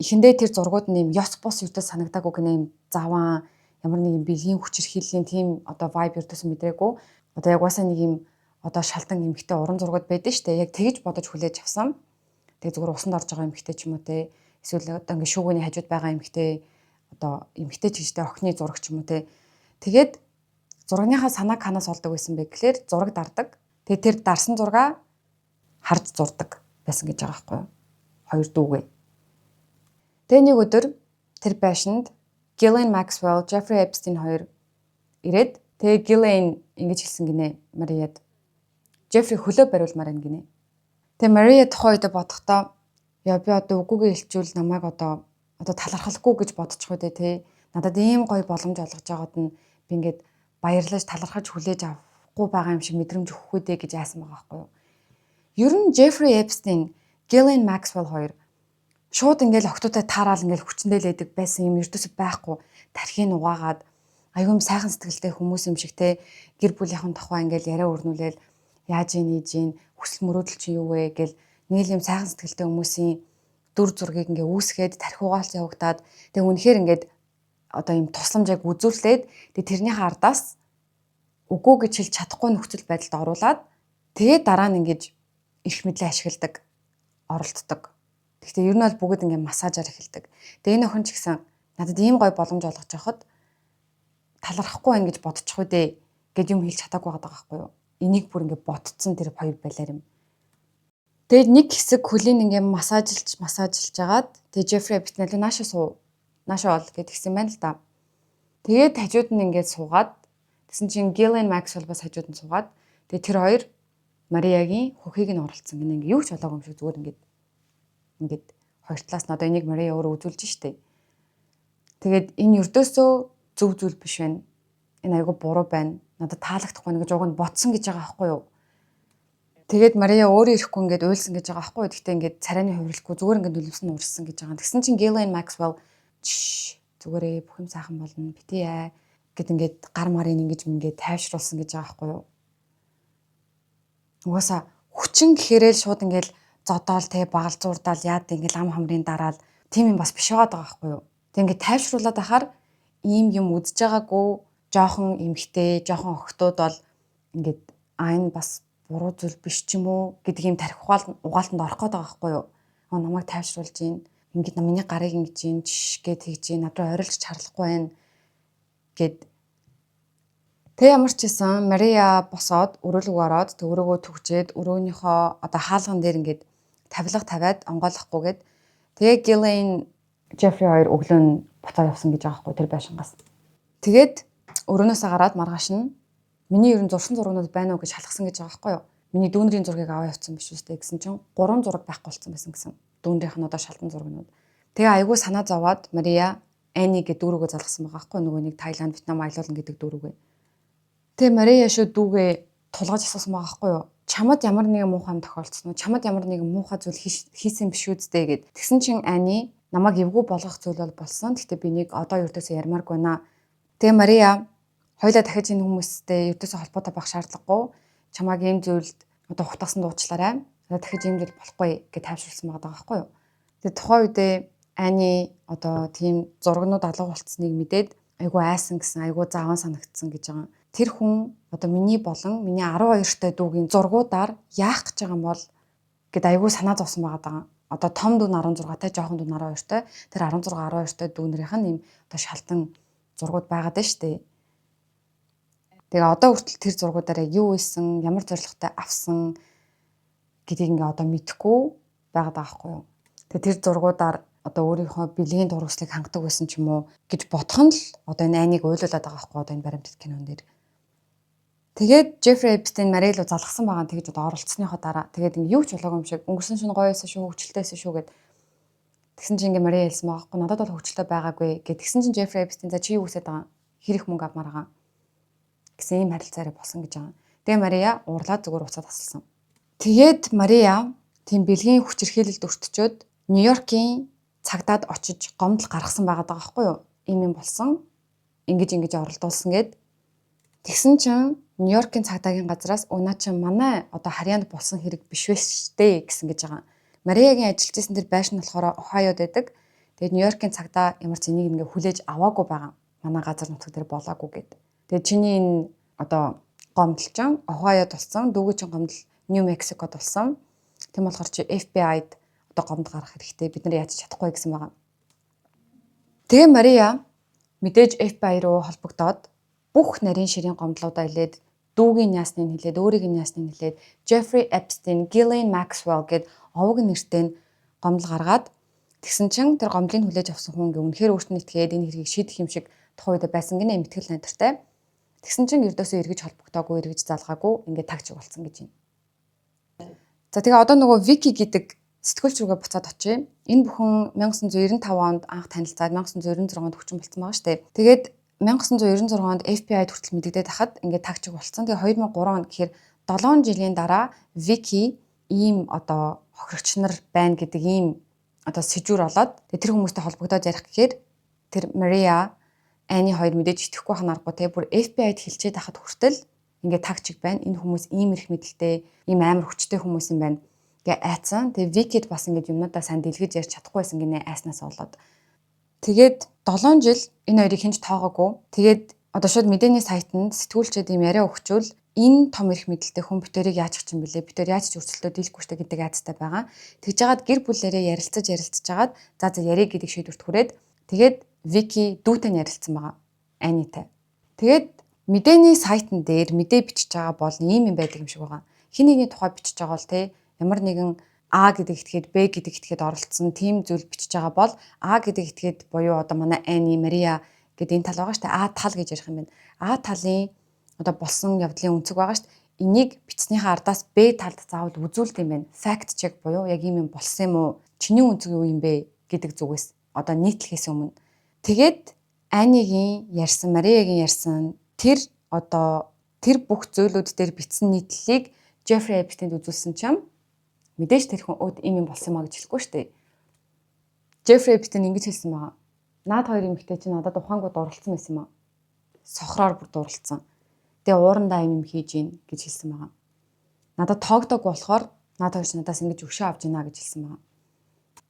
эхэндээ тэр зургууд нь юм ёс бос юутай санагдаагүй гинэ, юм заван ямар нэг юм бэлгийн хүчирхийллийн тийм одоо vibe юутаас мэдрээгүй. Одоо яг уусаа нэг юм одоо шалдан эмхтэй уран зургууд байдаг штэ. Яг тэгж бодож хүлээж авсан. Тэгээд зүгээр усанд орж байгаа эмхтэй ч юм уу те. Эсвэл одоо ингээ шүүгөөний хажууд байгаа эмхтэй одоо эмхтэй чигтэй охины зураг ч юм уу те. Тэгээд зурагныхаа санааг ханаас олдог байсан бэ гэхээр зураг дардаг. Тэгээд тэр дарсан зургаа харж зурдаг байсан гэж байгаа байхгүй юу. Хоёр дүүгээ. Тэгээ нэг өдөр тэр байшинд Ghislaine Maxwell, Jeffrey Epstein хоёр ирээд тэгээ Ghislaine ингэж хэлсэн гинэ Марияд. Jeffrey хөлөө бариулмаар байна гинэ. Тэгээ Мария тухайн үед бодохдоо яа би одоо үгүйгээ хэлчихвэл намайг одоо талархалгүй гэж бодчих үү те. Надад ийм гоё боломж олгож байгаад нь би ингээд баярлаж талархаж хүлээж авахгүй байгаа юм шиг мэдрэмж өгөх үү гэж айсан байгаа байхгүй юу. Ер нь Jeffrey Epstein, Ghislaine Maxwell хоёр шууд ингээл октоотой таараал ингээл хүчндээ лээдэг байсан юм ердөөсөө байхгүй. Тархийг угаагаад аюум сайхан сэтгэлтэй хүмүүс юм шиг те гэр бүлийнхэн тухай ингээл яриа өрнүүлээл яаж ийж хүсэл мөрөөдөл чи юу вэ гэл нэг юм сайхан сэтгэлтэй хүмүүсийн дүр зургийг ингээ үүсгээд тархи угаалж явагдаад тэгээ үнэхээр ингээд одоо юм тусламжийг үзүүлээд тэгээ тэрнийхээ ардаас үгүй гэж хэлж чадахгүй нөхцөл байдалд оруулаад тэгээ дараа нь ингэж их мэдлээ ашигладаг, оролддог. Гэхдээ ер нь бол бүгд ингээ массажаар эхэлдэг. Тэгээ энэ охин ч гэсэн надад ийм гоё боломж олгож явахад талархахгүй байна гэж бодчих үү дээ гэж юм хэлж чадаагүй байгаа байхгүй юу. Энийг бүр ингээ ботцсон тэр хоёр байлаар юм. Тэгээд нэг хэсэг хөлийн ингээ массажлж жагаад тэгээ Jeffrey Epstein л наашаа ол гэдгийгсэн байна л да. Тэгээд хажууд нь ингээ суугаад тэгсэн чинь Ghislaine Maxwell бас хажууд нь суугаад тэгээ тэр хоёр Мариягийн хөхийг нь оролцсон гэнэ ингээ юу ч болоогүй юм шиг зүгээр ингээд хоёр талаас нь одоо энийг Мария өөрөө үзүүлж штэ. Тэгээд энэ ердөөсөө зөв зүйл биш байна. Энэ айгу буруу байна. Надад таалагдахгүй нэг гэж уг нь ботсон гэж байгаа байхгүй юу. Тэгээд Мария өөрөө ирэхгүй ингээд уйлсан гэж байгаа байхгүй юу. Гэхдээ ингээд царайны хувирлахгүй зүгээр ингээд нүлэмсэн урссан гэж байгаа. Тэгсэн чинь Ghislaine Maxwell зүгээрээ бүх юм сайхан болно. Битээ яа гэд ингээд гар марыг ингээд тайвшруулсан гэж байгаа байхгүй юу. Угаасаа хүчин гэхээрээ л шууд ингээд зодоол те багалзуурдаал яад ингээд ам хамрын дараал тийм юм бас биш байгаа байхгүй юу. Тэг ингээд тайвшруулаад ахаар ийм юм үдж байгаагүй жоохон эмхтэй, жоохон охтууд бол ингээд энэ бас буруу зүйл биш ч юм уу гэдэг юм тархи угаалтанд орох гээд байгаа байхгүй юу. Намайг тайвшруулж гин ингээд миний гарыг ингэж гин гэд тэгж гин над руу орилж чарлахгүй байна гэд. Тэг ямар ч гэсэн Мария босоод өрөөлөг ороод тэг өрөөгөө түгжээд өрөөнийхөө одоо хаалган дээр ингээд тавилга тавиад онгойлгохгүйгээд тэгээ Ghislaine Jeffrey хоёр өглөө нь буцаад явсан гэж байгаа байхгүй тэр байшингаас. Тэгээд өрөөнөөсөө гараад маргааш нь миний ерөн зурсан зургууд байна уу гэж шалгасан гэж байгаа байхгүй юу. Миний дүүнрийн зургийг аваа явуулсан биш үстэй гэсэн чинь 3 зураг байхгүй болсон байсан гэсэн. Дүүнрийнх нь одоо шалдан зургнууд. Тэгээ айгүй санаа зовоод Мария Ани гэдэг дүүргөө залгасан байгаа байхгүй нөгөө нэг Таиланд, Вьетнам аялуулна гэдэг дүүргөө. Тэгээ Мария шүү дүүгээ тулгаж асуусан байгаа байхгүй юу. Чамд ямар нэгэн муухай юм тохиолдсон уу? Чамд ямар нэгэн муухай зүйл хийсэн биш үстэй гэд. Тэгсэн чинь Ани намайг эвгүй болгох зүйл бол болсон. Гэхдээ би нэг одоо ердөөсөө ярмааргүй байна. Тэгээ Мария хоёлаа дахиж энэ хүмүүстэй ердөөсөө холбоотой байх шаардлагагүй. чамааг ийм зүйлд одоо хутгасан дуучлаарай. Одоо дахиж ийм зүйл болохгүй гэж тайвшруулсан байгаа байхгүй юу. Тэгээд тухайн үедээ Ани одоо тийм зургнууд алга болцсныг мэдээд айгүй айсан гэсэн, айгүй зааван санагдсан гэж байгаа. Тэр хүн одоо миний болон миний 12 дахь дүүгийн зургуудаар яах гэж байгаа юм бол гэд айгүй санаа зовсон байгаа даа. Одоо том дүү нь 16-тай, жоохон дүү нь 12-тай. Тэр 16, 12-тай дүүнэрийнх нь ийм одоо шалтан зургууд байгаад байна шүү дээ. Тэгээ одоо хүртэл тэр зургуудаараа юу ийсэн, ямар зорилготой авсан гэдгийг ингээ одоо мэдэхгүй байгаад байгаа байхгүй юу. Тэгээ тэр зургуудаар одоо өөрийнхөө бэлгийн дургуслыг хангадаг байсан ч юм уу гэж бодох нь л одоо энэ Аниг уйлуулад байгаа байхгүй одоо энэ баримтат кинон дээр. Тэгээд Jeffrey Epstein Marie руу залгсан байгаа нь тэгж одоо оролцсныхоо дараа тэгээд ингээ юу ч болоогүй юм шиг өнгөрсөн шөнө гоё байсан шүү, хөвчлөлтэйсэн шүү гэд тэгсэн чинь ингээ Marie хэлсэн байгаа байхгүй надад бол хөвчлөлтэй байгаагүй гэд тэгсэн чинь Jeffrey Epstein за чи юу хүсэж байгаа хэрэг мөнгө авмаар байгаа гэсэн ийм харилцаараа болсон гэж байгаа. Тэгээ Maria уурлаад зүгээр уцаад тасалсан. Тэгээд Maria тийм бэлгийн хүчирхийлэлд өртчөөд Нью-Йоркийн цагдаад очиж гомдол гаргасан байгаа даа байхгүй юу? Ийм юм болсон. Ингэж оролдуулсан гэд. Тэгсэн чинь Нью-Йоркийн цагдаагийн газраас унаа чи манай одоо харьяанд болсон хэрэг биш вэ штэ гэсэн гэж байгаа. Мариагийн ажиллаж байсан тэр байшин болохоор Ohio'д байдаг. Тэгээд Нью-Йоркийн цагдаа ямар ч энийг ингээ хүлээж аваагүй байгаа. Манай газар нутаг дээр болоогүй гэд. Тэгээд чиний энэ одоо гомдолчин Ohio'д болсон, дүүгийн гомдол Нью Мексикод болсон. Тийм болохоор чи FBI-д одоо гомдол гаргах хэрэгтэй. Бид нар яаж чадахгүй гэсэн байгаа. Тэгээ Maria мэдээж FBI руу холбогдоод бүх нарийн ширийн гомдлуудаа илээд дүүгийн яасныг хэлээд өөрийг нь яасныг хэлээд Jeffrey Epstein, Ghislaine Maxwell гэд овог нэртэй гомдол гаргаад тэгсэн чинь тэр гомдлыг хүлээж авсан хүн ингээ үнэхээр өөртөө итгээд энэ хэргийг шийдэх юм шиг тухайн үед байсан гинэ мэтгэл найдартай. Тэгсэн чинь ердөөсөө эргэж холбогдоогүй, эргэж залгаагүй ингээ тагч болсон гэж юм. За тэгээ одоо нөгөө Vicky гэдэг сэтгүүлч рүүгээ буцаад очие. Энэ бүхэн 1995 онд анх танилцаад 1996 онд хүчин болцсон байгаа шүү дээ. Тэгээд 1996 онд FBI-д хүртэл мэдэгдээд хахад ингээд тагчиг болцсон. Тэгээ 2003 онд гэхээр 7 жилийн дараа Vicky ийм одоо хохирогч нар байна гэдэг ийм одоо сэжүүр олоод тэр хүмүүстэй холбогдоод ярих гэхээр тэр Maria, Annie хоёр мэдээж итгэхгүй ханаарахгүй те бүр FBI-д хэлчихэд хахад хүртэл ингээд тагчиг байна. Энэ хүмүүс ийм их мэдлэлтэй, ийм амар хүчтэй хүмүүс юм байна гэ айцсан. Тэгээ Vicky-д бас ингээд юмнуудаа сайн дэлгэж ярьж чадахгүй байсан гинэ айснаас болоод. Тэгээд 7 жил энэ хоёрыг хинж тоогоогүй. Тэгээд одоо шууд мэдээний сайтанд сэтгүүлчид ийм яриа өгчүүл энэ том их мэдлэлтэй хүн битэрийг яаж ч юм бэлээ. Битэр яаж ч өрсөлдөө дийлэхгүй штэ гэдэг айцтай байгаа. Тэгж жагаад гэр бүлээрээ ярилцаж жагаад за яриг гэдэг шийдвэрт хүрээд тэгээд Vicky дүүтэй ярилцсан байгаа. Annie-тай. Тэгээд мэдээний сайтн дээр мэдээ бичиж байгаа бол ийм юм байдаг юм шиг байгаа. Хин нэгний тухай бичиж байгаа бол те ямар нэгэн А гэдэг этгээд Б гэдэг этгээд оролцсон тийм зүйл бичиж байгаа бол А гэдэг этгээд буюу одоо манай Annie, Maria гэдэг энэ тал байгаа шүү дээ. А тал гэж ярих юм байна. А талын одоо болсон явдлын үнцэг байгаа шүү дээ. Энийг бичснийхаа ардаас Б талд заавал үзүүлдэг юм байна. Fact check буюу яг ийм юм болсон юм уу? Чиний үнцэг юу юм бэ гэдэг зүгээс одоо нийтлэхээс өмнө. Тэгээд Annie-гийн ярьсан, Maria-гийн ярьсан тэр бүх зөвлөд дээр бичсэн нийтлэлийг Jeffrey Epstein-д үзүүлсэн чам мэдээж тэр хүн өөд ийм юм болсон маа гэж хэлэхгүй шүү дээ. Jeffrey Epstein ингэж хэлсэн байгаа. Наад хоёр эмэгтэй чинь надад ухаангууд дурлцсан байсан юм аа. Сохроор бүр дурлцсан. Тэгээ уурандаа юм хийж гин гэж хэлсэн байгаа. Надад тоогдог болохоор наад хоёр чинь надаас ингэж өгшөө авч гинэ гэж хэлсэн байгаа.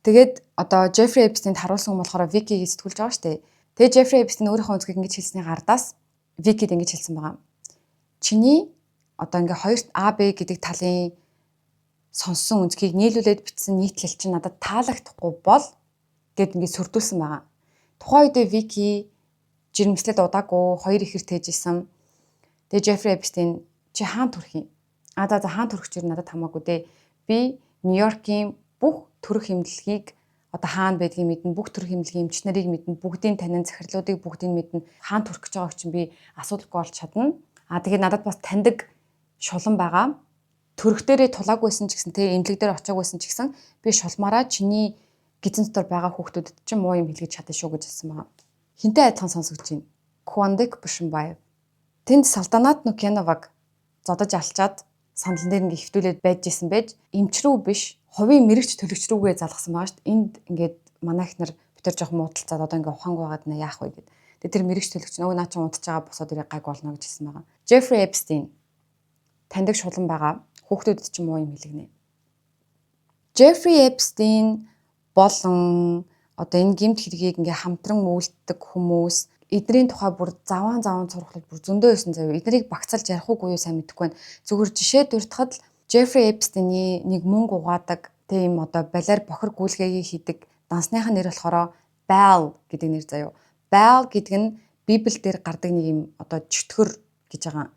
Тэгээд одоо Jeffrey Epstein-д харуулсан юм болохоор Vicky-г сэтгүүлж байгаа шүү дээ. Тэгээ Jeffrey Epstein өөрийнхөө үнцгийг ингэж хэлсний гардаас Vicky-д ингэж хэлсэн байгаа. Чиний одоо ингээ хоёр А Б гэдэг талын сонссон үнцгийг нийлүүлээд бичсэн нийтлэл чинь надад таалагдахгүй бол гэд ингээд сөрдүүлсэн байгаа. Тухайн үедээ Vicky жирэмслээд удаагүй хоёр ихэр тээжсэн. Тэгээ Jeffrey Epstein чи хаан төрөх юм? За хаан төрөх чинь надад хамаагүй дээ. Би Нью-Йоркийн бүх төрөх имлэгийг одоо хаана байдгийг мэднэ, бүх төрөх имлэгийн эмч нарыг мэднэ, бүгдийн танин захирлуудыг бүгдийг мэднэ. Хаан төрөх гэж байгааг чинь би асуудалгүй олж чадна. Тэгээд надад бас таньдаг шулан байгаа. Төрөх дээрээ тулаагүйсэн ч гэсэн те эмнэлэг дээр очиагүйсэн ч гэсэн би шулмаараа чиний гидсэн дотор байгаа хүүхдүүдэд чинь муу юм хэлгэж чадна шүү гэж хэлсэн байгаа. Хинтээ айдхан сонсогдож байна. Квандек Бушинбаев. Тэнд Салтанат Нукяноваг зодож алчаад сандлан дээр ингээ хөвтүүлээд байж исэн байж эмч рүү биш хувийн мэрэгч төлөгч рүүгээ залгасан байгаа шүү дээ. Энд ингээд манай ихнэр битэр жоох муудалцаад одоо ингээ ухаанг байгаад нэ яах вэ гэд. Тэгээ тэр мэрэгч төлөгч нөгөө наа чи унтж байгаа босоод ирээ гайг болно гэж хэлсэн байгаа. Jeffrey Epstein таньдаг шулан байгаа. Хүүхдүүдэд ч муу юм хэлгэнэ. Jeffrey Epstein болон одоо энэ гэмт хэргийг ингээ хамтран үйлддэг хүмүүс эдний тухай бүр заваан сурахад бүр зөндөө байсан заяа. Эднийг багцалж ярих уугүй юу сайн мэдэхгүй байна. Зүгээр жишээ дуртахад л Jeffrey Epstein-ийн нэг мөнгө угаадаг тийм одоо балиар бохир гүйлгээгээ хийдэг дансныхаа нэр болохоор Bell гэдэг нэр заяа. Bell гэдэг нь Библиэл дээр гардаг нэг юм одоо чөтгөр гэж байгаа.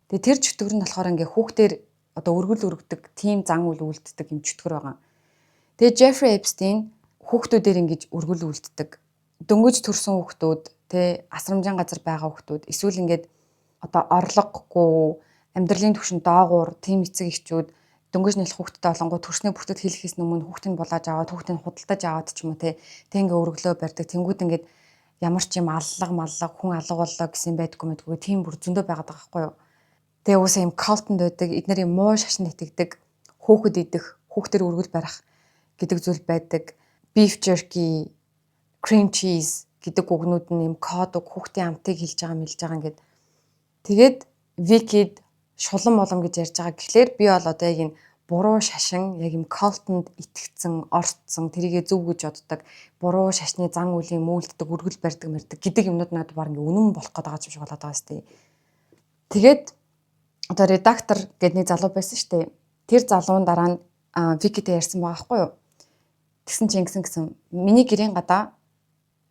Тэгээ тэр чөтгөр нь болохоор ингээ хүүхдээр одоо өргөл өргөдөг тийм зан үйл үлддэг юм чөтгөр байгаа. Тэгээ Jeffrey Epstein хүүхдүүдээр ингэж өргөл үлддэг. Дөнгөж төрсэн хүүхдүүд, тэ асрамжийн газар байгаа хүүхдүүд, эсвэл ингээд одоо орлогогүй, амьдралын түвшин доогуур тийм эцэг эхчүүд дөнгөж нэлэх хүүхдтэй болонгоо төрснөө бүртгэд хэлэхээс өмнө хүүхдийг булааж аваад, хүүхдийг худалдаж аваад ч юм уу тэ ингээ өргөлөө барьдаг. Тэнгүүд ингээд ямар ч юм аллага, хүн алга боллоо гэсэн байдгүй мэдгүй тийм бүр зөндөө байгаад байгаа байхгүй юу. Тэгээ уусаа юм калтанд байдаг, эдгээр юм муу шашинд итгэдэг, хүүхэд идэх, хүүхдээр өргөл барих гэдэг зүйл байдаг. Beef jerky, cream cheese гэдэг үгнүүд нь юм код хүүхдийн амтыг хэлж байгаа ингээд. Тэгээд Викид шулан молом гэж ярьж байгаа. Тэгэхээр би бол одоо яг энэ буруу шашин, яг юм калтанд итгэцэн, орцсон, тэрийгэ зөв гэж боддог, буруу шашны зан үлийн мүүлддэг, өргөл барьдаг гэдэг юмнууд надад баг ингээ үнэн болох гэдэг юм шиг болоод байгаа сте. Тэгээд одоо редактор гэдэг нэг залуу байсан штэ. Тэр залуун дараа нь Викидээ ярьсан байгаа байхгүй юу? Тэгсэн чинь ингэсэн миний гэрийн гадаа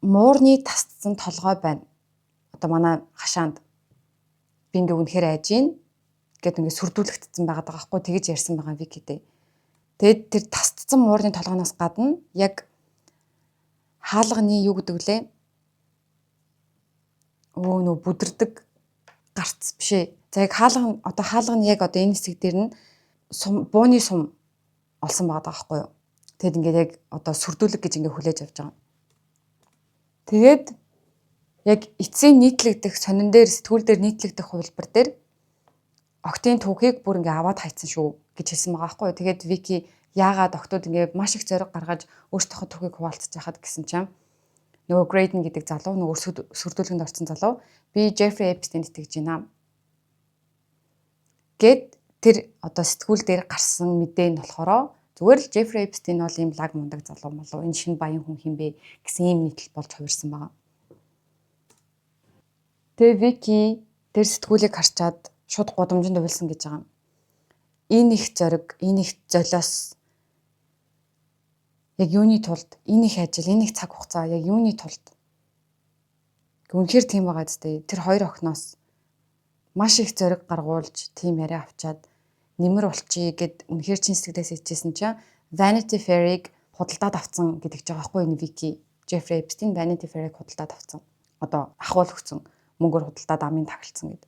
муурны тасцсан толгой байна. Одоо манай хашаанд би ингээ үнэхээр айж гин гэд ингээ сүрдүүлэгдсэн байгаа байхгүй тэгэж ярьсан байгаа Викидээ. Тэгэд тэр тасцсан муурны толгойноос гадна яг хаалганы юу гэдэг вүлээ? Нөө бүдэрдэг гарц бишээ. За яг хаалганы яг одоо энэ хэсэг дээр нь бууны сум олсон байгаа байхгүй юу? Тэгэд ингээд яг одоо сүрдүүлэг гэж ингээ хүлээж авч байгаа. Тэгээд яг эцсийн нийтлэгдэх сонин дээр сэтгүүл дээр нийтлэгдэх хувилбар дээр октын түүхийг бүр ингээ аваад хайцсан шүү гэж хэлсэн байгаа байхгүй юу. Тэгээд Вики яагаад октод ингээ маш их зориг гаргаж өөртөөхөө түүхийг хуваалцаж яхад гэсэн чинь нөгөө Graydon гэдэг залуу нөгөө сүрдүүлгэнд орсон залуу би Jeffrey Epstein-д итгэж байна. Гэт тэр одоо сэтгүүл дээр гарсан мэдээ нь болохоор зүгээр л Jeffrey Epstein бол ийм лаг мундаг залуу молоо энэ шинэ баян хүн хинбэ гэсэн ийм нийтлэл болж хувирсан байгаа. Тэгээ Вики тэр сэтгүүлийг харчаад шууд гудамжинд увилсан гэж байгаа. Энэ их зориг, энэ их золиос яг юуны тулд, энэ их ажил, энэ их цаг хугацаа яг юуны тулд. Үнэхээр тийм байгаа зү. Тэр хоёр охиноос маш их зориг гаргуулж тийм яриа авчаад нэмэр болчихъя гэд үнэхээр чин сэтгэлээс ичсэн чинь Vanity Fair-ыг худалдаад авсан гэдэг ч байгаа байхгүй энэ Вики. Jeffrey Epstein Vanity Fair-ыг худалдаад авсан. Одоо ахвал өгсөн мөнгөөр худалдаад амын таглалцсан гэд.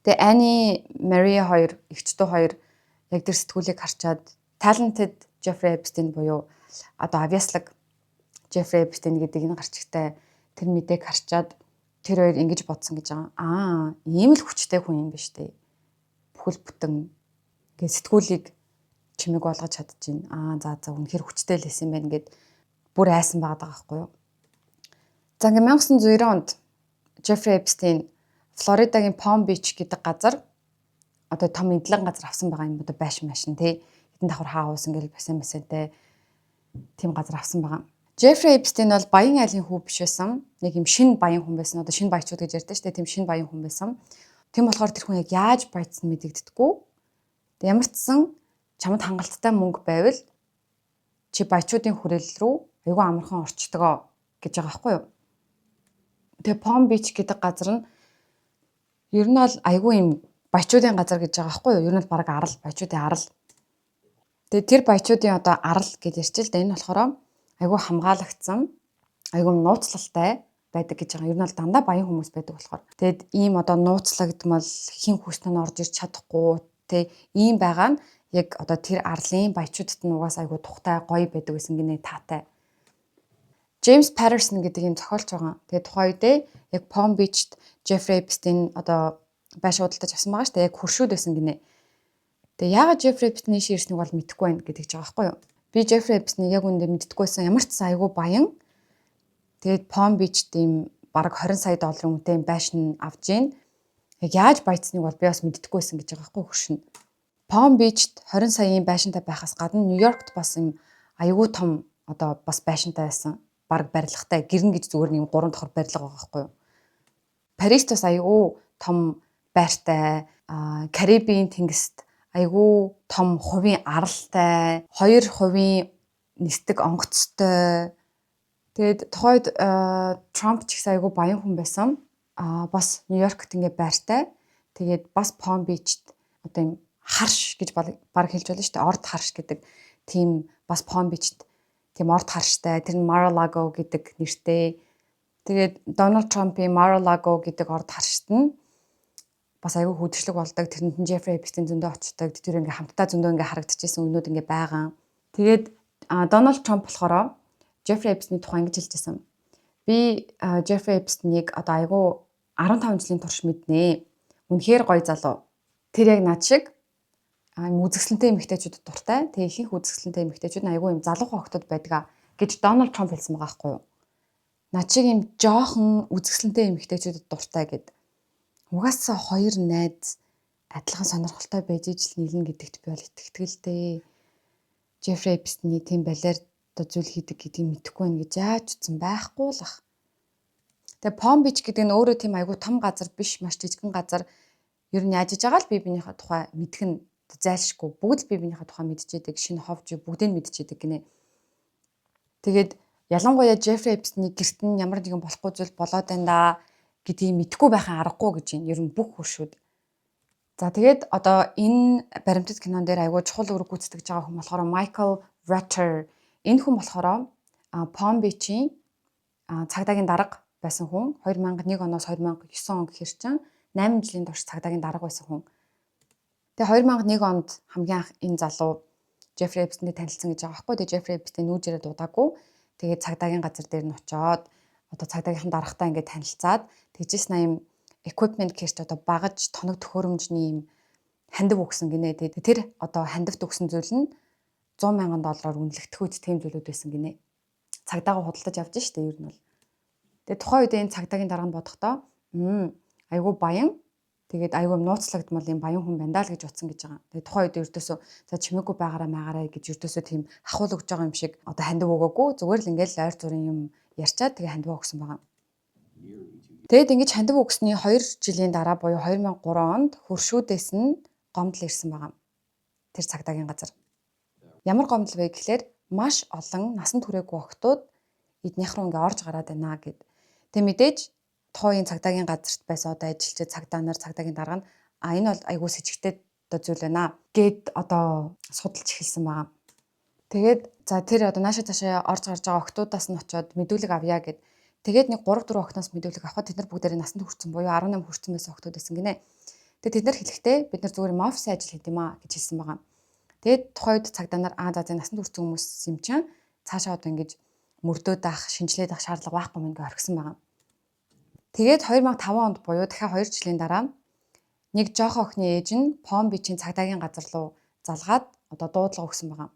Тэгээ Annie Maria хоёр эгчдүү хоёр яг тэр сэтгүүлийг харчаад talented Jeffrey Epstein буюу одоо авьяаслаг Jeffrey Epstein гэдэг энэ гарчигтай тэр мэдээг харчаад тэр хоёр ингэж бодсон гэж байгаа. Ийм л хүчтэй хүн юм биш үү? Бүхэл бүтэн ингээд сэтгүүлийг чимэг болгож чадчихээн. За үнэхээр хүчтэй л байсан юм байна гэд бүр айсан байгаа байхгүй юу. За ингээд 1990 онд Jeffrey Epstein Флоридагийн Palm Beach гэдэг газар одоо том эдлэн газар авсан байгаа юм одоо байшин тий. Хэдэн давхар хаус ингээл басантай тийм газар авсан байгаа. Jeffrey Epstein бол баян айлын хүү биш байсан. Нэг юм шинэ баян хүн байсан. Одоо шинэ баячууд гэж ярьдаа шүү дээ. Тийм шинэ баян хүн байсан. Тийм болохоор тэр хүн яг яаж баяцсан мэдэгдэдэггүй. Ямар ч сан чамд хангалттай мөнгө байвал чи баячуудын хүрээлэл рүү айгүй амархан орчдгоо гэж байгаа байхгүй юу. Тэгээ Palm Beach гэдэг газар нь ер нь бол айгүй юм баячуудын газар гэж байгаа байхгүй юу. Ер нь бол баг арал, баячуудын арал. Тэгээ тэр баячуудын одоо арал гэж ярьчих л да. Энэ болохоор айгүй хамгаалагдсан, айгүй нууцлалтай байдаг гэж байгаа. Ер нь бол дандаа баян хүмүүс байдаг болохоор. Тэгэд ийм одоо нууцлагдмал хин хүснэ нь орж ирч чадахгүй те ийм байгаа нь яг одоо тэр арлын баячуудад нь угаас айгүй тухтай гоё байдаг гэсэн гинэ таатай. James Patterson гэдэг юм зохиолч байгаа. Тэгээ тухайн үедээ яг Palm Beach-т Jeffrey Epstein одоо байшин худалдаж авсан байгаа шүү дээ. Яг хуршууд байсан гинэ. Тэгээ яагаад Jeffrey Epstein ийш ирснийг бол мэдэхгүй байна гэдэг ч байгаа байхгүй юу. Би Jeffrey Epstein яг үндэ мэддэггүйсэн ямар ч сан айгүй баян. Тэгээд Palm Beach-т ийм бараг 20 сая долларын үнэтэй байшин авж гин. Яг яаж баяцсныг бол би бас мэддэггүй байсан гэж байгаа байхгүй хөршин. Palm Beach-т 20 саяын байшинтай байхаас гадна Нью-Йоркт бас юм аюул том одоо бас байшинтай байсан. Бараг барилгатай гэрн гэж зүгээр нэг 3 давхар барилга байгаа байхгүй юу. Парист бас аюул том байртай, Карибын тэнгист аюул том хувийн аралтай, 2% нисдэг онгоцтой. Тэгээд тухайд Трамп ч гэсэн аюул баян хүн байсан. Бас Нью-Йоркт ингээ байртай. Тэгээд бас Palm Beach-т одоо юм харш гэж баг хэлж болно шүү дээ. Орд харш гэдэг тийм бас Palm Beach-т тийм орд харштай. Тэр нь Mar-a-Lago гэдэг нэртэй. Тэгээд Donald Trump-ийн Mar-a-Lago гэдэг орд харшт нь бас аюул хөдөлгөг болдог. Тэрэнд нь Jeffrey Epstein зөндөө очдог. Тэр ингээ хамтдаа зөндөө ингээ харагдчихсэн үнүүд ингээ байгаа. Тэгээд Donald Trump болохоор Jeffrey Epstein-ийн тухай ингэж хэлжсэн. Би Jeffrey Epstein-ийг одоо аюул 15 жилийн турш мэднэ. Үнэхээр гоё залуу. Тэр яг над шиг үзэсгэлэнтэй эмэгтэйчүүдэд дуртай. Тэгээ ихэнх үзэсгэлэнтэй эмэгтэйчүүд нь аюул юм залуухан охтууд байдаг гэж Donald Trump хэлсэн байгаа байхгүй юу? Над шиг юм жоохон үзэсгэлэнтэй эмэгтэйчүүдэд дуртай гэд. Угаасаа хоёр найз адилхан сонирхолтой байж ижил нийлнэ гэдэгт би бол итгэдэг. Jeffrey Epstein-ийн тийм балиар зүйл хийдэг гэдгийг мэдэхгүй байна гэж яаж утсан байхгүй л ах. Тэгээ Palm Beach гэдэг нь өөрөө тийм айгүй том газар биш, маш жижигхэн газар. Ер нь яаж иж байгаа л бие биенийхээ тухай мэдэх нь зайлшгүй. Бүгд бие биенийхээ тухай мэдчихэдэг, шинэ ховж бүгдийг мэдчихэдэг гинэ. Тэгээд ялангуяа Jeffrey Epstein-ийн гэрт нь ямар нэгэн болохгүй зүйл болоод байна да гэдгийг мэдэхгүй байхын аргагүй гэж юм. Ер нь бүх хөршүүд. За тэгээд одоо энэ баримтат кинон дээр айгүй чухал үүрэг гүйцэтгэж байгаа хүн болохоор Michael Ritter. Энэ хүн болохоор Palm Beach-ийн цагдаагийн дарга байсан хүн. 2001 оноос 2009 он гэхэр чинь 8 жилийн турш цагдаагийн дарга байсан хүн. Тэгээ 2001 онд хамгийн анх энэ залуу Jeffrey Epstein-тэй танилцсан гэж байгаа байхгүй. Тэгээ Jeffrey Epstein нүүжээрээ дуудаагүй. Тэгээ цагдаагийн газар дээр нь очиод одоо цагдаагийнхан даргатай ингээд танилцаад тэгжээс 80 equipment гэхэрч одоо багаж тоног төхөөрөмжний юм хандив өгсөн гинэ. Тэр одоо хандивт өгсөн зүйл нь $100,000 үнэлэгдэх үед тийм зүйлүүд байсан гинэ. Цагдаагаа худалдаж авч штэ ер нь бол. Тэгээ тухайн үед энэ цагдаагийн дарга нь бодохдоо айгүй баян тэгээд айгүй нууцлагдмал юм баян хүн байна даа л гэж утсан гэж байгаа. Тэгээ тухайн үед ердөөсөө за чимээгүй байгаараа гэж ердөөсөө тийм ахуул өгж байгаа юм шиг одоо хандив өгөөгүй зүгээр л ингээл ойр зургийн юм ярьчаад тэгээ хандив өгсөн байгаа. Тэгэд ингэж хандив өгсөний 2 жилийн дараа буюу 2003 онд хөршүүдээс нь гомдол ирсэн байгаа. Тэр цагдаагийн газар. Ямар гомдол вэ гэхлээр маш олон насан туршаагүй охтууд эднийх рүү ингээ орж гараад байна гэд. Тэг мэдээж тухайн цагдаагийн газарт байсан одоо ажилчид цагдаа нар цагдаагийн дарга нь энэ бол айгүй с ิจ гтэй одоо зүйл байна гэд одоо судалж эхэлсэн байгаа. Тэгээд за тэр одоо наашаа цаашаа орж гарч байгаа охтуудаас нь очиод мэдүүлэг авъя гэд. Тэгээд нэг 3-4 охтоноос мэдүүлэг авахад тэд нар бүгдээрээ насанд хүрсэн буюу 18 хүрсэн байсан охтууд байсан гинэ. Тэгээд тэд нар хэлэхдээ бид нар зүгээр офис ажил хийх юм аа гэж хэлсэн байгаа. Тэгээд тухайн үед цагдаа нар за насанд хүрсэн хүмүүс юм чинь цаашаа одоо ингэж мөрдөөд авах, шинжилээд авах шаардлага байхгүй мэн гэж орхисон байгаа. Тэгээд 2005 онд буюу дахиад 2 жилийн дараа нэг жоохон охины ээж нь Palm Beach-ийн цагдаагийн газар руу залгаад одоо дуудлага өгсөн байгаа.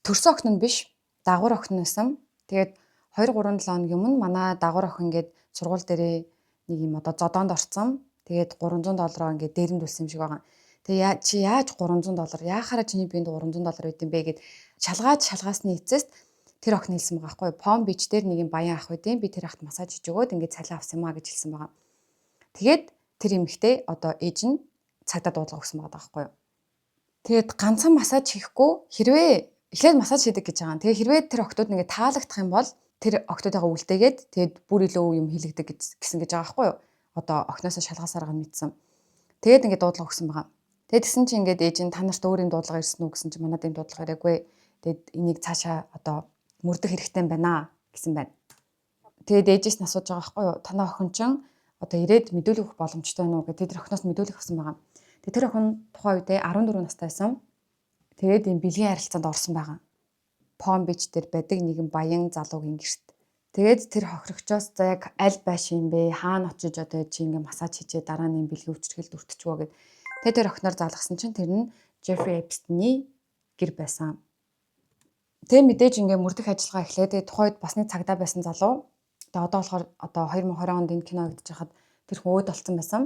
Төрсөн охин нь биш, дагвар охин байсан. Тэгээд 2-3-7 хоногийн өмнө манай дагвар охин ингээд сургууль дээрээ нэг юм одоо зодоонд орцсон. Тэгээд $300 ингээд дээрэндүүлсэн юм шиг байгаа. Тэгээ чи яаж $300 яахаараа чиний биед $300 байт юм бэ гэд шалгаасны эцэст тэр охин хэлсэн байгаа байхгүй. Palm Beach дээр нэг юм баян ах байдیں۔ Би тэр ахт массаж хийж өгөөд ингээд цалин авсан юм а гэж хэлсэн байгаа. Тэгээд тэр эмэгтэй одоо ээж нь цагдаа дуудлага өгсөн байгаа байхгүй. Тэгээд ганцхан массаж хийхгүй хэрвээ эхлээд массаж хийдэг гэж байгаа. Тэгээ хэрвээ тэр охтууд ингээд таалагдах юм бол тэр охтуудаа үлдээгээд тэгээд бүр илүү юм хийлэгдэг гэсэн гэж байгаа байхгүй юу. Одоо охиноосоо шалгаасаар гам мэдсэн. Тэгээд ингээд дуудлага өгсөн байгаа. Тэгээд тэгсэн чинь ингээд ээж нь та нарт өөр юм дуудлага ирсэн үү гэсэн чинь манад юм дуудлага ирээгүй. Тэгээд энийг цаашаа одоо мөрдөх хэрэгтэй байна гэсэн байна. Тэгээд ээжээс нь асууж байгаа байхгүй юу. Танай охин чинь одоо ирээд мэдүүлэг өгөх боломжтой байна уу гэдэг тэр охиноос мэдүүлэг авсан байгаа. Тэгээд тэр охин тухайн үедээ 14 настай байсан. Тэгээд энэ бэлгийн харилцаанд орсон байгаа. Palm Beach дээр байдаг нэгэн баян залуугийн гэрт. Тэгээд тэр хохирогчоос за яг аль байшин юм бэ? Хаана очиж одоо чи ингээ массаж хийжээ дараа нь бэлгийн өвчргөлд өртчихвөө гэд. Тэгээд тэр охиноор залгасан чинь тэр нь Jeffrey Epstein-ийн гэр байсан. Тэгээд мэдээж ингээ мөрдөх ажиллагаа эхлэе. Тэгээд тухайд бас нэг цагдаа байсан залуу Тэгээ одоо болохоор одоо 2020 онд энэ киноагдаж хахад тэр хүн өөд болсон байсан.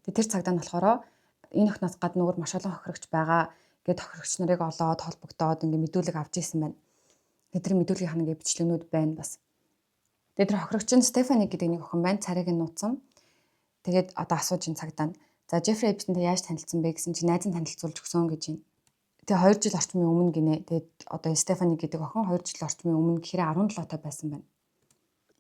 Тэгээ тэр цагдаа нь болохоор энэ охиноос гадна өөр маш олон хохирогч байгаа гэд хохирогч нарыг олоод холбогдоод ингээ мэдүүлэг авч ийсэн байна. Тэгээ тэр мэдүүлгийн ханаг бичлэгнүүд байна бас. Тэгээ тэр хохирогч нь Стефани гэдэг нэг охин байна. Царайг нь нууцсан. Тэгээд одоо асууж ин цагдаа нь. За Жеффри Эпстейнтэй яаж танилцсан бэ гэсэн чи найз нь танилцуулж өгсөн гэж байна. Тэгээ 2 жил орчмын өмнө гинэ. Тэгээд одоо Стефани гэдэг охин 2 жил орчмын өмнө гэхээр 17 та байсан байна.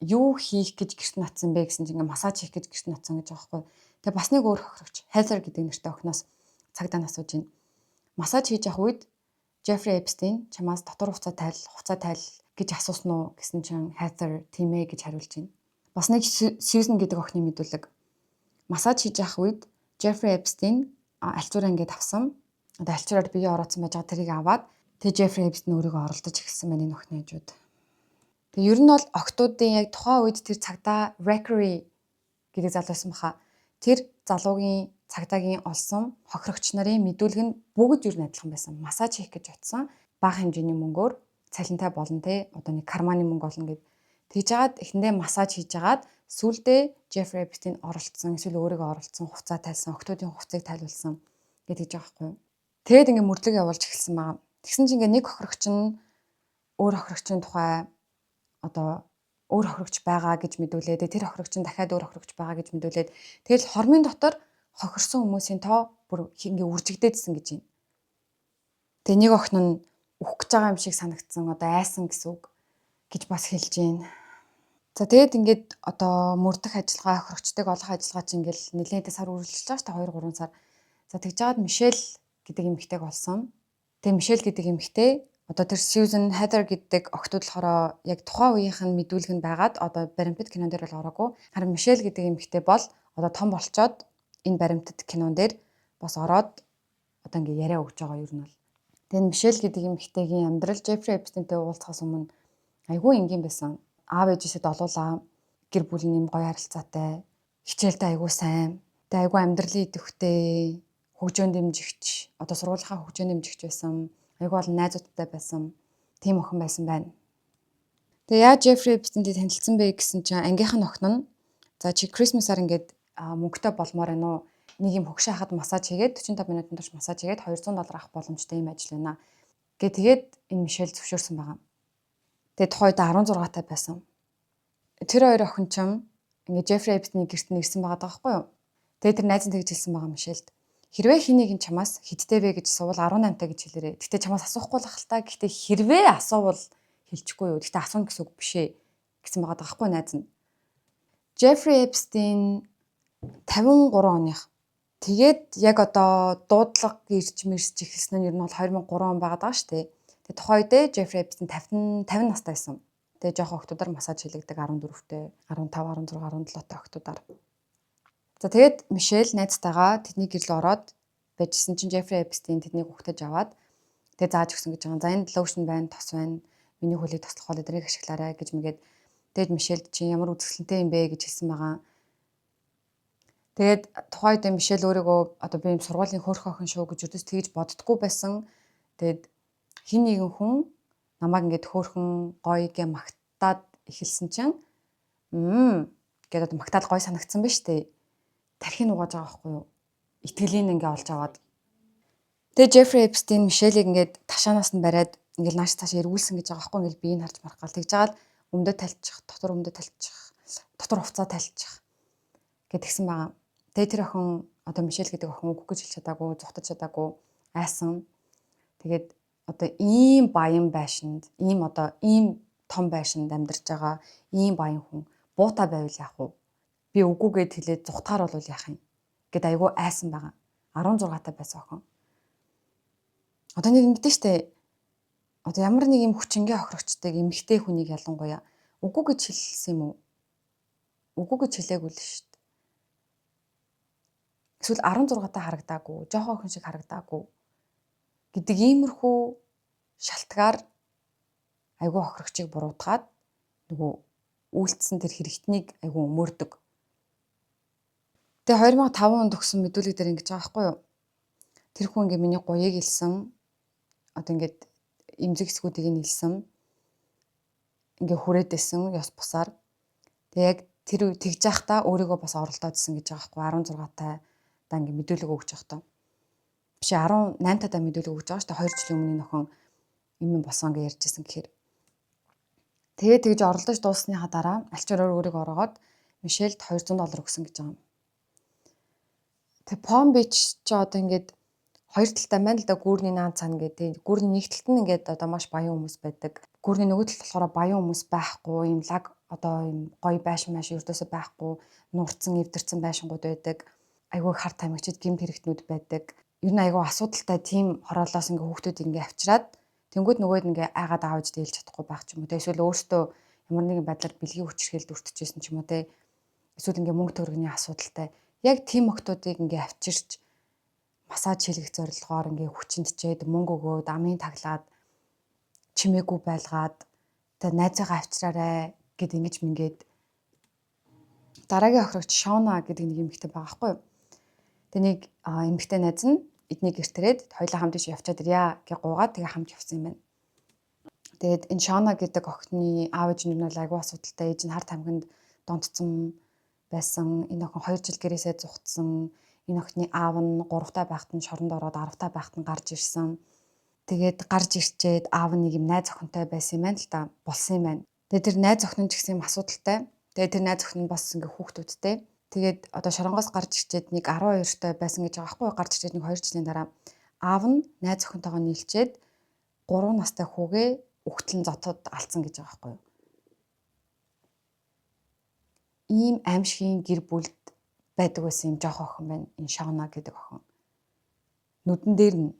Юу хийх гэж гэрт натсан бэ гэсэн чи ингээ массаж хийх гэж гэрт натсан гэж байгаа байхгүй. Тэгээ бас нэг өөр хохирогч Heather гэдэг нэртэй охиноос цагдаа нь асууж байна. Массаж хийж явах үед Жеффри Эпстейн чамаас дотор хуцаа тайл гэж асуусан уу гэсэн чинь Heather тийм ээ гэж хариулж байна. Бас нэг Susan гэдэг охины мэдүүлэг. Массаж хийж явах үед Жеффри Эпстейн альчуураа ингээд авсан. Одоо альчуураар бие ороодсон байж байгаа тэрийг аваад тэгээ Жеффри Эпстейн өөрийгөө оролдож эхэлсэн байна энэ охины хажууд. Тэгээ ер нь бол охтуудын яг тухайн үед тэр цагдаа Rackery гэдэг залуу байсан баха. Тэр залуугийн цагдаагийн олсон хохирогч нарын мэдүүлэг нь бүгд ер нь адилхан байсан. Массаж хийх гэж утсан бага хэмжээний мөнгөөр цалинтай болно те. Одоо нэг карманы мөнгө олно гэд тэгж жагаад эхэндээ массаж хийж жагаад сүүлдээ Жеффри Эпстейн оролцсон эсвэл өөрийгөө оролцсон хувцас тайлсан, охтуудын хувцсыг тайлуулсан гэдэг байгаа байхгүй юу. Тэгээд ингээ мөрдлөг явуулж эхэлсэн байгаа. Тэгсэн чинь ингээ нэг хохирогч нь өөр хохирогчийн тухай одоо өөр хохирогч байгаа гэж мэдүүлээд тэр хохирогч нь дахиад өөр хохирогч байгаа гэж мэдүүлээд тэгэл хормын дотор хохирсон хүмүүсийн тоо бүр ингээ үржигдээдсэн гэж байна. Тэгээ нэг охин нь үхэх гэж байгаа юм шиг санагдсан одоо айсан гэсэн үг гэж бас хэлж байна. За тэгээд ингээд одоо мөрдөх ажиллагаа хохирогчдыг олох ажиллагаа чинь ингээл нэлээд сар үргэлжилж байгаа шүү дээ 2-3 сар. За тэгж жагаад Мишель гэдэг эмэгтэйг олсон. Тэгээ Мишель гэдэг эмэгтэй одоо тэр Susan Heather гэдэг охтууд болохоор яг тухайн үеийнх нь мэдүүлэг нь байгаад одоо баримтат кинон дээр бол ороогүй. Харин Мишель гэдэг эмэгтэй бол одоо том болчоод энэ баримтат кинон дээр бас ороод одоо ингээ яриа өгч байгаа юм бол. Тэгээ Мишель гэдэг эмэгтэйгийн амьдрал Жеффри Эпстейнтэй уулзахаас өмнө айгүй энгийн байсан. Аав ээжээсээ долуулаа. Гэр бүл нэм гоё харилцаатай. Хичээлдээ айгүй сайн. Тэгээ айгүй амьдралын идэвхтэй, хөгжөөнд дэмжигч, одоо сургуулийнхаа хөгжөөнд дэмжигч байсан. Айгүй бол найзуудтай байсан. Тийм охин байсан байна. Тэгээ яаж Жеффри Эпстейнтэй танилцсан бэ гэсэн чинь ангийнхан охин нь за чи Christmas-аар ингээд мөнгөтэй болмоор байна уу? Нэг юм хөгшөө хахад массаж хийгээд 45 минутын турш массаж хийгээд $200 авах боломжтой юм ажил байна. Тэгээд энэ Мишель зөвшөөрсөн байгаа. Тэгээд тухайд 16 таа байсан. Тэр хоёр охин ч ингээ Жеффри Эпстейний гэрт нэрсэн байгаа даахгүй юу? Тэгээд тэр найз нь тэгж хэлсэн байгаа Мишельд. Хэрвээ хэнийг нь чамаас хиттэй вэ гэж асуувал 18 таа гэж хэлээрэй. Гэтэ чамаас асуухгүй л ах л та. Гэтэ хэрвээ асуувал хэлчихгүй юу. Гэтэ асууна гэсэн үг биш ээ гэсэн байгаа даахгүй найз нь. Жеффри Эпстейн 53 оных. Тэгээд яг одоо дуудлага ирж мэрсж эхэлсэн нь ер нь бол 2003 он байгаад байгаа шүү дээ. Тэгээд тухайн үедээ Жеффри Эпстейн 50 настай байсан. Тэгээ жоохон охтуудаар массаж хийлэгдэг 14-тэй, 15, 16, 17-тай охтуудаар. За тэгээд Мишель найзтайгаа тэдний гэрэл ороод байжсэн чинь Жеффри Эпстейн тэднийг ухтаж аваад тэгээ зааж өгсөн гэж байгаа. За энд лошн байна, тос байна. Миний хөлийг тослох бол эдрийг ашиглаарай гэж мэгээд тэгээд Мишельд чи ямар үзэсгэлэнтэй юм бэ гэж хэлсэн байгаа. Тэгээд тухайн үед Мишель өөрийгөө одоо би юм сургуулийн хөөрхөн охин шүү гэж өдөөс тэгж боддггүй байсан. Тэгээд хин нэгэн хүн намайг ингээд хөөрхөн гоё гэ магтаад эхэлсэн чинь гэдэг одоо магтаал гоё санагдсан ба штэ. Тархин угааж байгаа байхгүй юу? Итгэлийг ингээ олж аваад. Тэгээ Жеффри Эпстейн Мишелийг ингээд ташаанаас нь бариад ингээл нааш цааш эргүүлсэн гэж байгаа байхгүй ингээл биеийг харж маргаал. Тэгж жагаад өмдөө тальчих, дотор өмдөө тальчих, дотор хувцаа тальчих гэдгсэн байгаа. Тэгээ тэр охин одоо Мишель гэдэг охин үгүй гэж хэлж чадаагүй, зүхтаж чадаагүй, айсан. Тэгээд одоо ийм баян байшинд, ийм том байшинд амьдарч байгаа ийм баян хүн буута байвал яах вэ? Би үгүйгээд хэлээд зүхтаар бол яах юм гэд айгүй айсан байгаа. 16 таа байсан охин. Одоо нэг ингэдэж штэ. Одоо ямар нэг юм хүчингээ охирогчдаг эмэгтэй хүнийг ялангуяа үгүй гэж хэлсэн юм уу? Үгүй гэж хэлээгүй л штэ. Эсвэл 16 таа харагдаагүй, жоохон охин шиг харагдаагүй гэдэг иймэрхүү шалтгаар айгүй охирогчийг буруутгаад нөгөө үйлдэлсэн тэр хэрэгтнийг айгүй өмөрдөг. Тэгээ 2005 онд өгсөн мэдүүлэг дээр ингэж байгаа байхгүй юу? Тэр хүн ингээ миний гоёыг илсэн. Одоо ингээд эмзэг эсгүүдийг нь илсэн. Ингээ хүрээдсэн ёс бусаар. Тэгээ яг тэр тэгж явахдаа өөрийгөө бас оролдоодсэн гэж байгаа байхгүй 16 таа ингээ мэдүүлэг өгч явахдаа. Биш 18 таа мэдүүлэг өгч байгаа шүү дээ 2 жилийн өмнө нөхөн юм болсон гэж ярьжсэн гэхээр. Тэгээ тэгж оролдож дууссныхаа дараа альчаараар өөрийгөө ороод Мишельд $200 өгсөн гэж байгаа юм. Тэгээ Palm Beach ч одоо ингээд хоёр талтай байна л да гүүрний наан цана гэдэг. Гүүрний нэг талд нь ингээд одоо маш баян хүмүүс байдаг. Гүүрний нөгөө талд болохоор баян хүмүүс байхгүй, юм лаг одоо юм гоё байшин маш ердөөсөө байхгүй, нурцсан, эвдэрсэн байшингууд байдаг. Айгүй хар тамигчид гэмт хэрэгтнүүд байдаг. Ер нь айгүй асуудалтай тийм хороолоос ингээ хүүхдүүд ингээ авчираад тэнгууд нөгөөд ингээ айгаад аавж дийлж чадахгүй байх ч юм уу. Эсвэл өөртөө ямар нэгэн байдлаар бэлгийн хүчрхийлд өртөжсэн ч юм уу те. Эсвэл ингээ мөнгө төгрөгийн асуудалтай. Яг тийм охтуудыг ингээ авчирч массаж хийлгэх зорилгоор ингээ хүчинтчээд мөнгө өгөөд амын таглаад чимээгүй байлгаад тэгээ найзаагаа авчираарэ гэд ингэж мингээд дараагийн охирогч Шона гэдэг нэг эмэгтэй байгаа байхгүй юу. Тэгээ нэг эмэгтэй найз нь эднийг гэртэрээд хоёулаа хамт иш явчаад ирья гэж гуугаад тэгээ хамт явсан юм байна. Тэгээд энэ Шона гэдэг охины аав ээж нь айгүй асуудалтай, ээж нь хар тамхинд донтцсон байсан. Энэ охин 2 жил гэрээсээ зугтсан. Энэ охины аав нь 3 таа байхад нь шоронд ороод 10 таа байхад нь гарч ирсэн. Тэгээд гарч ирчээд аав нэг юм найз охинтой байсан юм байна л да. Болсон юм байна. Тэгээд тэр найз охин ч гэсэн юм асуудалтай. Тэгээд тэр найз охин нь бас ингээ хүүхдүүдтэй. Тэгээд одоо шоронгоос гарч ирчээд нэг 12-той байсан гэж байгаа байхгүй гарч ирчээд нэг 2 жилийн дараа аав нь найз охинтойгоо нийлчээд 3 настай хүүгээ үхтлэн зотод алдсан гэж байгаа байхгүй юу. Ийм аимшигын гэр бүлд байдаг байсан юм жоох охин байна. Энэ Шона гэдэг охин. Нүдэн дээр нь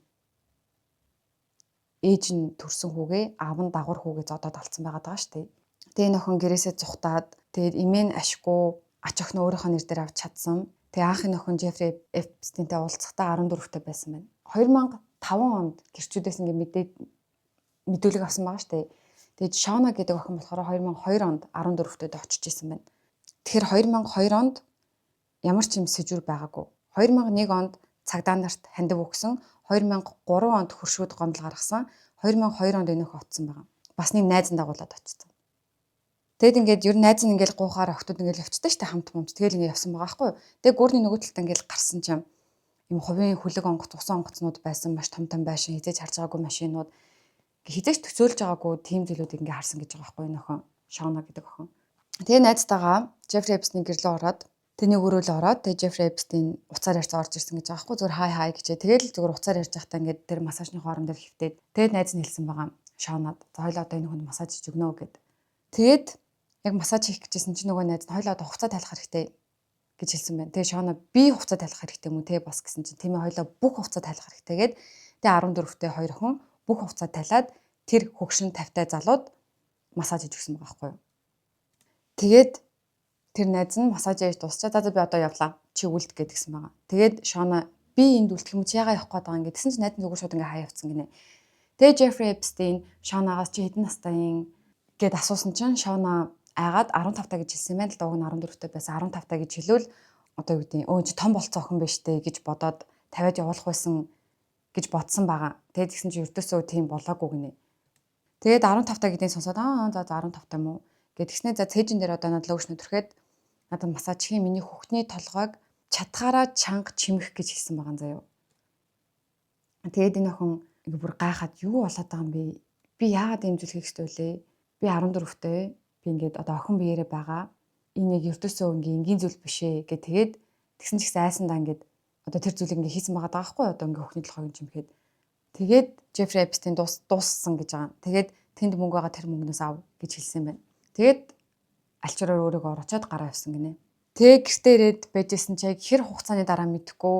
ээж нь төрсөн хүүгээ аав нь дагвар хүүгээ зодоод алдсан байгаа даа шүү дээ. Тэгээ энэ охин гэрээсээ зугатаад тэгээд эмээ нь ашгүй ач охин өөрийнхөө нэр дээр авч чадсан. Тэгээ анхны охин Жеффри Эпстинтэй уулзахдаа 14-тэй байсан байна. 2005 онд гэрчүүдээс ингээ мэдүүлэг авсан байгаа шүү дээ. Тэгээд Шона гэдэг охин болохоор 2002 онд 14-тэй очиж исэн байна. Тэгэхээр 2002 онд ямар ч юм сэжүр байгаагүй. 2001 онд цагдаа нарт хандив өгсөн. 2003 онд хөршүүд гомдол гаргасан. 2002 онд энийх оцсон байгаа. Бас нэг найз нь дагуулад очсон. Тэгэд ингээд ер нь найз нь ингээд гуухаар охтууд ингээд явцдаг штэ хамт хамт. Тэгэл ингээд явсан байгаа байхгүй юу. Тэгээ гүрний нөгөө талд ингээд гарсан чинь юм хувийн хүлэг онгоц, усан онгоцнууд байсан маш том байшин, хизээж харж байгаагүй машинууд хизээж төсөөлж байгаагүй тийм зүйлүүдийг ингээд харсан гэж байгаа байхгүй юу нөхөн Шона гэдэг охин. Тэгээ найзтайгаа Жеффри Эпстийн гэрлөө ороод тэний өрөөл ороод тэгээ Жеффри Эпстийн уцаар ярьж орж ирсэн гэж байгаа байхгүй зүгээр хай гэжээ. Тэгээл зүгээр уцаар ярьж байхдаа ингээд тэр массажны хооронд дээр хөвтээд тэгээд найз нь хэлсэн байгаа Шонад. За хоёлаа одоо энэ хүнд массаж хийж өгнө гэд. Тэгээд яг массаж хийх гэжсэн чинь нөгөө найз нь хоёлаа одоо хуцаа тайлах хэрэгтэй гэж хэлсэн байна. Тэгээ Шона би хуцаа тайлах хэрэгтэй юм уу те бас гэсэн чинь тийм ээ хоёлаа бүх хуцаа тайлах хэрэгтэй гээд тэгээ 14-тэй хоёр охин бүх хуцаа тайлаад тэр хөгшин 50-тай залууд массаж хийж өгсөн байгаа байхгүй юу. Тэгээд тэр найз нь массаж хийж дуусчаа за би одоо явлаа. Чи үлд гэдгсэн байгаа. Тэгээд Шона би энд үлдэх юм чи ягаа явах гээд байгаа юм гэдгсэн чинь найз нь зүгээр шууд ингээ хаа явцсан гинэ. Тэгээд Жеффри Эпстийн Шонагаас чи хэдэн настай юм гэд асуусан чинь Шона айгаад 15 таа гэж хэлсэн юм байна л да. Уг нь 14-тэй байсан 15 таа гэж хэлвэл одоо юу гэдэг өө чи том болцсон охин байж тээ гэж бодоод тавиад явуулах байсан гэж бодсон байгаа. Тэгээд тэгсэн чинь өртөөсөө тийм болоогүй гинэ. Тэгээд 15 таа гэдгийг сонсоод за 15 таа мó гэдгснээ за цээжин дээр одоо надад логшн төрхэд надад массаж хийх миний хөхтний толгойг чатгаараа чанга чимэх гэж хэлсэн байгаа заяа. Тэгээд энэ охин бүр гайхаад юу болоод байгаа юм бэ? Би яагаад ийм зүйл хийх ёстой вэ? Би 14-тэй би ингээд одоо охин биеэрээ байгаа. Энэ яг ертөөсөө энгийн зүйл биш ээ гэх тэгээд тэгсэн ч гэсэн айсандаа ингээд одоо тэр зүйлийг ингээд хийсэн байгаа даахгүй одоо ингээд хөхний толгойг чимэхэд. Тэгээд Жеффри Эпстийн дууссан гэж байгаа. Тэгээд тэнд мөнгө байгаа тэр мөнгнөөс ав гэж хэлсэн юм байна. Тэгээд альчраар өөрийгөө орочоод гараа явсан гинэ. Тэг гэртээ ирээд байжсэн чи яг хэр хугацааны дараа мэдхгүй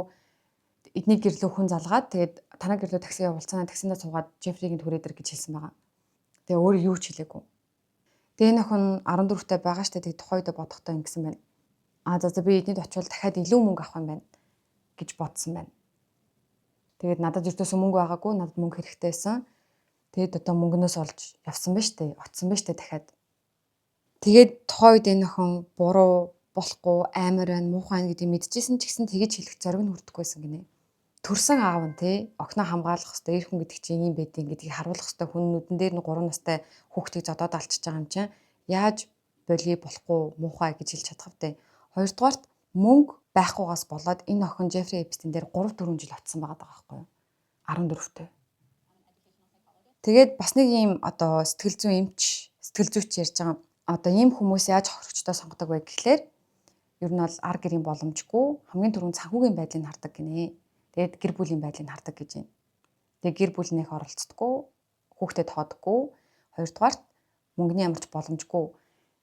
эдний гэрлөө хүн залгаад тэгээд танаа гэрлөө такси явуулцгаана таксиндаа суугаад Жеффригийн түрээд ир гэж хэлсэн байгаа. Тэгээ өөрөө юу ч хэлээгүй. Тэгээ энэ охин 14-тэй байгаа штэ тэг тухайд бодохдоо ингэсэн байна. За би эднийд очивол дахиад илүү мөнгө авах юм байна гэж бодсон байна. Тэгээд надад ертөөсөө мөнгө байгаагүй надад мөнгө хэрэгтэй байсан. Тэгээд одоо мөнгнөөс олж явсан байна штэ очсон байна штэ дахиад. Тэгээд тухайд энэ охин буруу болохгүй амар байна муухай байна гэдгийг мэдчихсэн ч гэсэн тэгэж хэлэх зориг нь хүрдэхгүйсэн гинэ. Төрсөн аав нь те охиноо хамгаалах хэвээр эр хүн гэдэг чинь юм байдیں۔ Гэдгийг харуулах хэвээр хүн нүдэн дээр нь 3 настай хүүхдийг зодоод алчиж байгаа юм чинь яаж боли болохгүй муухай гэж хэлж чадах вэ. Хоёрдугаарт мөнгө байхгүйгаас болоод энэ охин Жеффри Эпстейн дээр 3-4 жил очсон байгаа байхгүй юу? 14-тэй. Тэгээд бас нэг ийм одоо сэтгэл зүйн эмч, сэтгэл зүйч ярьж байгаа. Одоо ийм хүмүүс яаж хохирогчдоо сонгодог вэ гэхлээр ер нь бол ар гэрийн боломжгүй хамгийн түрүүнд санхүүгийн байдлыг хардаг гинэ. Тэгээд гэр бүлийн байдлыг хардаг гэж байна. Тэгээд гэр бүлнийх оролцдоггүй, хүүхдэд тоодоггүй. Хоёрдугаарт мөнгөний ямарч боломжгүй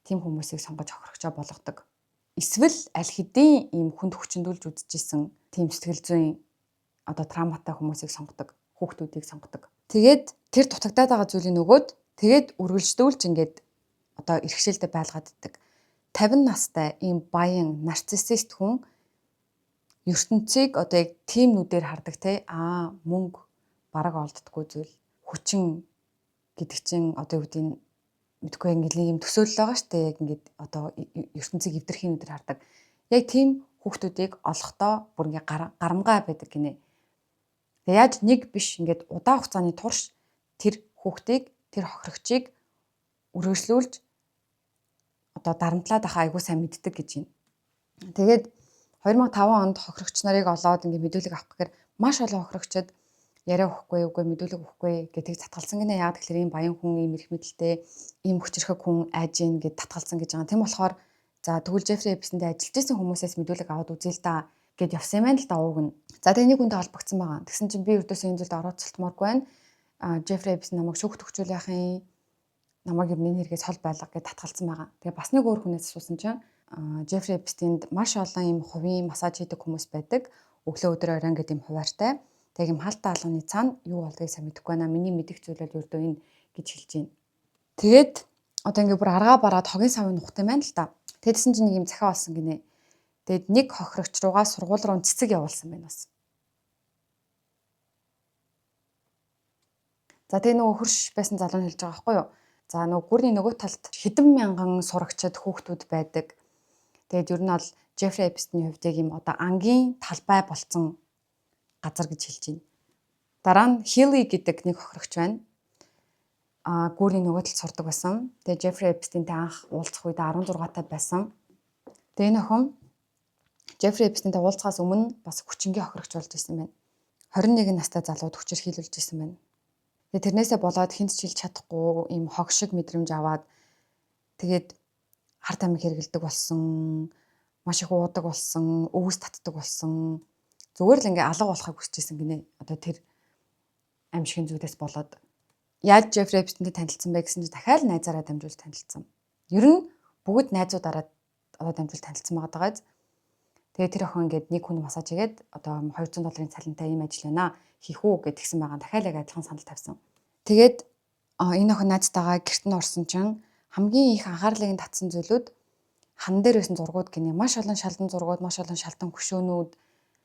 тийм хүмүүсийг сонгож хохирогчоо болгодог. Эсвэл аль хэдийн ийм хүнд хүчндүүлж үзэжсэн тийм сэтгэл зүйн одоо травматай хүмүүсийг сонгодог, хүүхдүүдийг сонгодог. Тэгээд тэр дутагдаад байгаа зүйлийг нөгөөд тэгээд үргэлжлүүлж ингээд одоо иргэшээлтэд байлгаад иддэг. 50 настай ийм баян нарциссист хүн ертөнцийг одоо яг тийм нүдээр хардаг те мөнгө бараг олддоггүй зүйл хүчин гэдэг чинь одоо юу гэдэг нь мэдгүй ингээд ийм төсөөлөл байгаа шүү дээ. Яг ингээд одоо ертөнцийг эвдэрхийн нүдээр хардаг. Яг тийм хүүхдүүдийг олохдоо бүр ингээд гарамгай байдаг гинэ. Тэгээ яаж нэг биш ингээд удаан хугацааны турш тэр хүүхдийг тэр хохирогчийг үргэлжлүүлж одоо дарамтлаад байхаа айгуу сайн мэддэг гэж байна. Тэгээд 2005 онд хохирогч нарыг олоод ингээд мэдүүлэг авах гэхээр маш олон хохирогчид яриа өгөхгүй үгүй мэдүүлэг өгөхгүй гэдэг татгалзсан гинэ. Яг тэгэхээр ийм баян хүн, ийм их мэдлэлтэй, ийм хүчрхэг хүн айж ийн гэд татгалзсан гэж байгаа. Тийм болохоор за тэгвэл Жеффри Эпстейндээ ажиллаж байсан хүмүүсээс мэдүүлэг аваад үзье л да гэд явсан юм байна л да ууг нь. За тэгээ нэг хүнтэй холбогдсон байгаа. Тэгсэн чинь би өрдөөсөө энэ зүйлд орооцолтмооргүй байна. Жеффри Эпстейн намайг шүүхт өгчүүл яахын намайг ер нь энэ хэрэгээс хол байлга гэд татгалзсан байгаа. Тэгээ бас нэг өөр хүнээс асуусан чинь Жеффри Эпстейнд маш олон ийм хувийн массаж хийдэг хүмүүс байдаг. Өглөө өдөр оройн гэдэг ийм хуваартай. Тэгээ ийм хаалттай алганы цаана юу болдгийг сайн мэдэхгүй байна. Миний мэдих зүйл бол ердөө энэ гэж хэлж байна. Тэгээд одоо ингээ бүр аргаа бараад хогийн савын нухт юм байна л да. Тэдсэн чинь нэг ийм захиа болсон гинэ. Тэгэд нэг хохирогч руугаа сургууль руу цэцэг явуулсан байна бас. За тэгээ нөгөө хөрш байсан залуу нь хэлж байгаа байхгүй юу? За нөгөө гүрний нөгөө талд хэдэн мянган сурагчид хүүхдүүд байдаг. Тэгээд ер нь бол Жеффри Эпстейний хувьд яг ийм одоо ангийн талбай болцсон газар гэж хэлж байна. Дараа нь Хилли гэдэг нэг хохирогч байна. Гүүрний нөгөө талд сурдаг байсан. Тэгээ Жеффри Эпстейнтэй анх уулзах үед 16 таа байсан. Тэгээ энэ охин Жеффри Эпстейнтэй уулзахаас өмнө бас хүчингийн хохирогч болж ирсэн байна. 21 настай залууд хүчээр хийлүүлж ирсэн байна. Тэгээ тэрнээсээ болоод хинт ч хэлж чадахгүй ийм хог шиг мэдрэмж аваад тэгээд харт амиг хэргэлдэг болсон, маш их уудаг болсон, өвс татдаг болсон. Зүгээр л ингээ алга болохыг хүсэж исэн гинэ. Одоо тэр аимшигын зүйлээс болоод яаж Жеффри Эпстейнтэй танилцсан бэ гэсэн чинь дахиад найзаараа дамжуулж танилцсан. Ер нь бүгд найзуудаараа одоо дамжуулж танилцсан байгаа даа. Тэгээ тэр охин ингээд нэг хүн массаж хийгээд одоо $200 цалинтай ийм ажил байна хийх үү гэд тэгсэн байгаа. Дахиад яг адилхан санал тавьсан. Тэгээд энэ охин найзтайгаа гэрт нь орсон чинь хамгийн их анхаарлыг татсан зүйлүүд хан дээр байсан зургууд гинэ. Маш олон шалдан зургууд, маш олон шалдан хөшөөнүүд,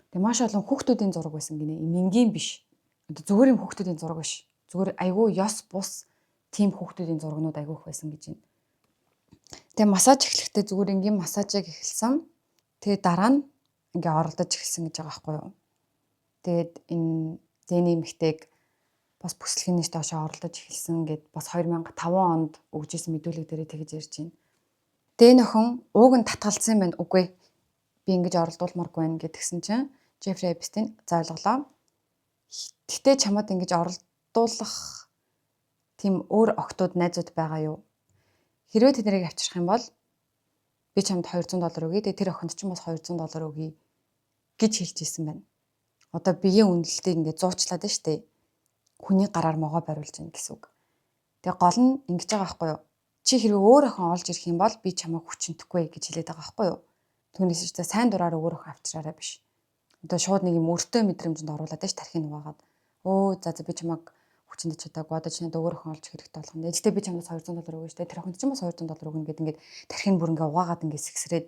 тэгээ маш олон хүүхдүүдийн зураг байсан гинэ. Энгийн биш. Одоо зүгээр юм хүүхдүүдийн зураг биш. Зүгээр айгүй ёс бус тийм хүүхдүүдийн зургнууд айгүй их байсан гэж байна. Тэгээ массаж эхлэхдээ зүгээр энгийн массажийг эхэлсэн. Тэгээ дараа нь ингээ оролдож эхэлсэн гэж байгаа байхгүй юу. Тэгээд энэ Зэний эмэгтэйг бас бүслэхийнээс доошоо оролдож эхэлсэн гэд бас 2005 онд өгжсэн мэдүүлэг дээрээ тэгж ярьж байна. Тэгээ нөхөн ууг нь татгалзсан юм байна. Үгүй. Би ингэж оролдуулмааргүй байна гэдгсэн чинь Жеффри Эпстейн зойлголоо. Гэтэ чамд ингэж оролдуулах тийм өөр октод найзууд байгаа юу? Хэрвээ тэднийг авчрах юм бол би чамд $200 өгье. Тэгээ тэр охинд ч бас $200 өгье гэж хэлж ирсэн байна. Одоо биеийн үнэлтийг ингээд зуучлаад байна шүү дээ. Хүний гараар могоо бариулж байна гэсэн үг. Тэгээ гол нь ингэж байгаа байхгүй юу? Чи хэрвээ өөр охин олж ирэх юм бол би чамайг хүчнэхгүй гэж хэлээд байгаа байхгүй юу? Түүнээс ч сайн дураар өөр охин авчраарай биш. Одоо шууд нэг юм өртөө мэдрэмжинд оруулаад байж тархинь угаагаад за би чамайг хүчиндэж чадаагүй одоо чи надад өөр охин олж хэрэгтэй болгоно. Ээжтэй би чамаас $200 өгнө штэ. Тэр охинд ч бас $200 өгнө гэд ингээд тархинь бүр ингээ угаагаад ингээ сэгсрээд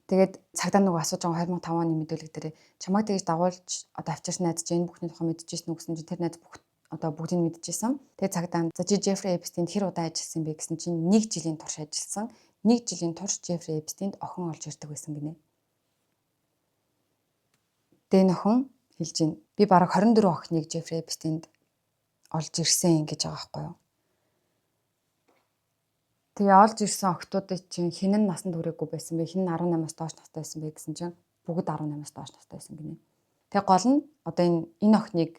тэгээд цагдаа нөгөө асууж байгаа 2005 оны мэдүүлэг дээр чамайг тэгж дагуулж одоо авчирсан найз чинь бүхний тухай мэдчихсэн үгсэн чинь тэр найз одоо бүгдийг мэдчихсэн. Тэгээд цагдаа за чи Жеффри Эпстейнд хэр удаа ажилласан бэ гэсэн чинь 1 жилийн турш ажилласан. 1 жилийн турш Жеффри Эпстейнд охин олж ирдэг байсан гинэ. Тэгээ нөхөн хэлж байна. Би бараг 24 охиныг Жеффри Эпстейнд олж ирсэн гэж байгаа байхгүй юу. Тэгээ олж ирсэн охтуудын чинь хэн нь насанд хүрээгүй байсан бэ? Хэн нь 18-аас доош настай байсан бэ гэсэн чинь бүгд 18-аас доош настай байсан гинэ. Тэгээ гол нь одоо энэ охиныг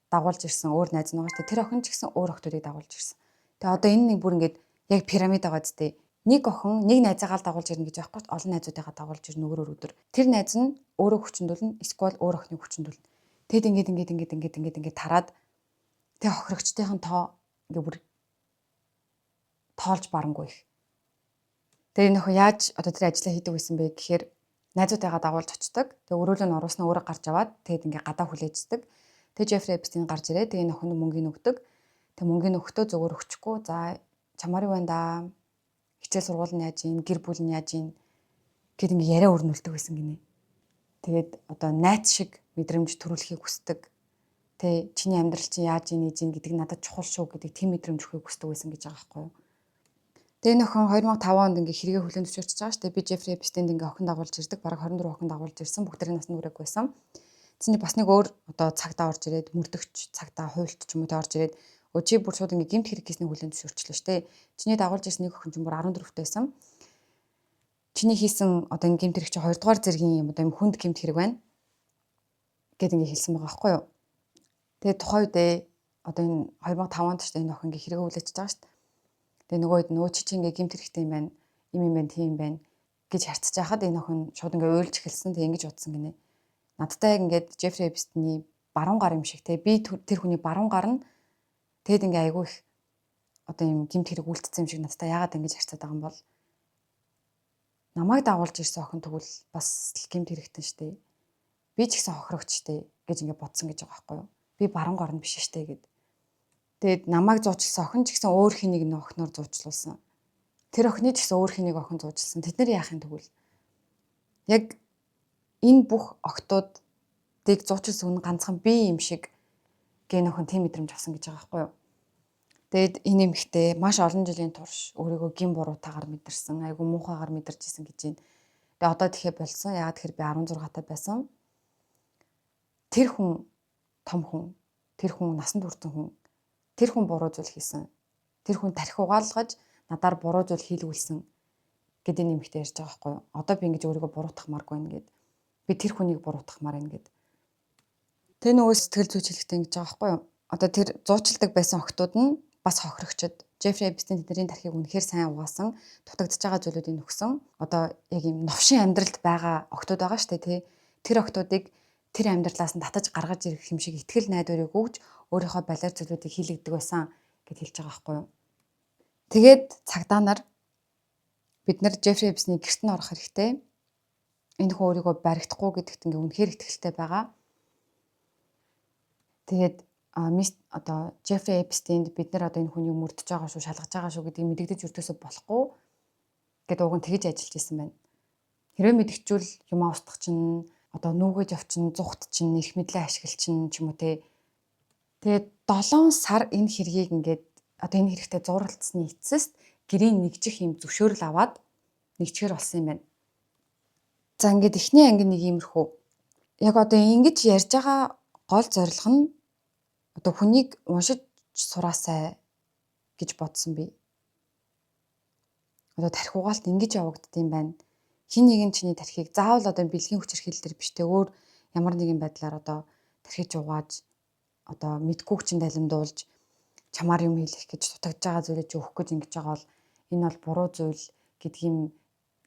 дагуулж ирсэн өөр найз нь байгаа шүү дээ. Тэр охин ч гэсэн өөр охтуудыг дагуулж ирсэн. Тэгээ одоо энэ нэг бүр ингээд яг пирамид байгаа зү. Нэг охин нэг найзаагаа дагуулж ирнэ гэж байхгүй олон найзуудыгаа дагуулж ирнэ өөрөөр өдөр. Тэр найз нь өөрөө хүчндүүлнэ, эсвэл өөр охиныг хүчндүүлнэ. Тэгэд ингээд тараад тэг хохирогчдын тоо ингээд бүр тоолж барангүй их. Тэгээ энэ охин яаж одоо тэр ажлаа хийдэг байсан бэ гэхээр найзуудаагаа дагуулж очдог. Тэгээ өрөөлөө нь оруулснаа өөрөө гарч аваад тэгэд ингээд гадаа хүлээждэг. Тэгээ Жеффри Эпстейн гарч ирээ. Тэгээ энэ охинд мөнгөний өгдөг. Тэгээ мөнгөний өгтөө зөвөр өгчихгүй. За чамаар юу байна да? Хичээл сургууль нь яаж ийн, гэр бүл нь яаж ийн гэд ингээ яриа өрнүүлдэг байсан гинэ. Тэгээд одоо найз шиг мэдрэмж төрүүлэхийг хүсдэг. Тэ чиний амьдрал чинь яаж ийн гэж гэдэг надад чухал шүү гэдэг тийм мэдрэмж өгөхийг хүсдэг байсан гэж байгаа байхгүй юу. Тэгээ нөхөн 2005 онд ингээ хэрэгээ хүлээн зөвшөөрч байгаа шүү дээ. Би Жеффри Эпстейнд ингээ охин дагуулж ирдэг. Бараг 24 охин дагуулж ирсэн. Бүгдээрээ насны хүрээгүй байсан. Тэсний бас нэг өөр одоо цагтаа орж ирээд мөрдөгч цагтаа хуйлт ч юм уу тэ орж ирээд чи бүр шууд ингээ гэмт хэрэг хийсний хүлээн зөвшөөрчлөө шүү дээ. Чиний дагуулж ирсэн нэг охин ч бүр 14 байсан. Чиний хийсэн одоо энэ гэмт хэрэг чи 2 дугаар зэргийн юм одоо юм хүнд гэмт хэрэг байна гэд ингээ хэлсэн байгаа байхгүй юу. Тэгээ тухайн үедээ одоо энэ 2005 онд ч энэ охин ингээ хэрэг хүлээж байгаа шүү дээ. Тэгээ нөгөө хэд нөө чи ингээ гэмт хэрэгтэй юм байна, юм байна, тийм байна гэж харцаж байхад энэ охин шууд ингээ уйлж эхэлсэн. Тэг ингэж утсан гинэ. Надтай яг ингээд Жеффри Эпстейний баруун гар юм шиг те би тэр хүний баруун гар нь тэгэд ингээ айгүй их одоо юм гэмт хэрэг үлдсэн юм шиг надтай яагаад ингэж харцаад байгаа юм бол намайг дагуулж ирсэн охин тэгвэл бас гэмт хэрэгтэн штэ. Би ч гэсэн хохирогч штэ гэж ингээ бодсон гэж байгаа байхгүй юу. Би баруун гар нь биш штэ гэд. Тэгээд намайг зуучлсан охин ч гэсэн өөр хэнийг нөх охиноор зуучлуулсан. Тэр охины ч гэсэн өөр хэнийг охин зуучлсан. Тэд нар яахын тэгвэл яг энэ бүх охтуудыг зуучлсан хүн ганцхан би юм шиг гэн охин тийм мэдрэмж авсан гэж байгаа байхгүй юу. Тэгэд энэ эмэгтэй маш олон жилийн турш өөрийгөө гин буруутаагаар мэдэрсэн, айгу муухайгаар мэдэрч исэн гэж байна. Тэгээ одоо тэгэхээр болсон. Яагаад тэгэхээр би 16 таа байсан. Тэр хүн том хүн, тэр хүн насанд хүрсэн хүн, тэр хүн буруу зүйл хийсэн. Тэр хүн тархи угаалгаж надаар буруу зүйл хийлгүүлсэн гэдэг нэмэгтэй ярьж байгаа байхгүй юу. Одоо би ингэж өөрийгөө буруутгахмааргүй байна гэд. Би тэр хүнийг буруутгахмаар байна гэд. Тэ нөгөө сэтгэл зүйч хэлэхдээ ингэж байгаа байхгүй юу. Одоо тэр зуучилдаг байсан охтууд нь бас хохирогчд. Жеффри Эпстейн тэдний тархийг үнэхээр сайн угаасан, дутагдж байгаа зүйлүүдийг нөхсөн. Одоо яг юм новшин амьдралд байгаа охтууд байгаа шүү дээ, тий. Тэр охтуудыг тэр амьдралаас нь татаж гаргаж ирэх юм шиг итгэл найдварыг өгж өөрийнхөө балиар зүйлүүдийг хийлэгдэг байсан гэж хэлж байгаа байхгүй юу. Тэгээд цагдаа нар бид нар Жеффри Эпстейний гэрт нь орох хэрэгтэй. Энэ хүн өөрийгөө баригдахгүй гэдэгт ингээ үнэхээр итгэлтэй байгаа. Тэгээд одоо Жеффри Эпстейнд бид нар одоо энэ хүнийг мөрдөж байгаа шүү, шалгаж байгаа шүү гэдгийг мэдэгдэж өртөөсөө болохгүй гэдэг уг нь тэгж ажиллаж исэн байна. Хэрвээ мэдгчүүл юм устгах чинь одоо нүгэж явчин, зүхт чинь, эрх мэдлээ ашиглах чинь ч юм уу те. Тэгээд 7 сар энэ хэргийг ингээд одоо энэ хэрэгтэй зууралцсны эцэст гэрийн нэгжих юм зөвшөөрөл аваад нэгчгэр болсон юм байна. За ингээд эхний анги нэг иймэрхүү. Яг одоо ингэж ярьж байгаа гол зорилго нь одоо хүнийг уншиж сураасай гэж бодсон би. Одоо тархи угаалт ингэж явагддаг юм байна. Хин нэгэн чиний тархийг заавал одоо бэлгийн хүчирхийлэлээр биш те өөр ямар нэгэн байдлаар одоо тархиж угааж одоо мэдгүйг чинь далимдуулж чамаар юм хийх гэж дутагдж байгаа зүйлээ чи өгөх гэж ингэж байгаа бол энэ бол буруу зүйл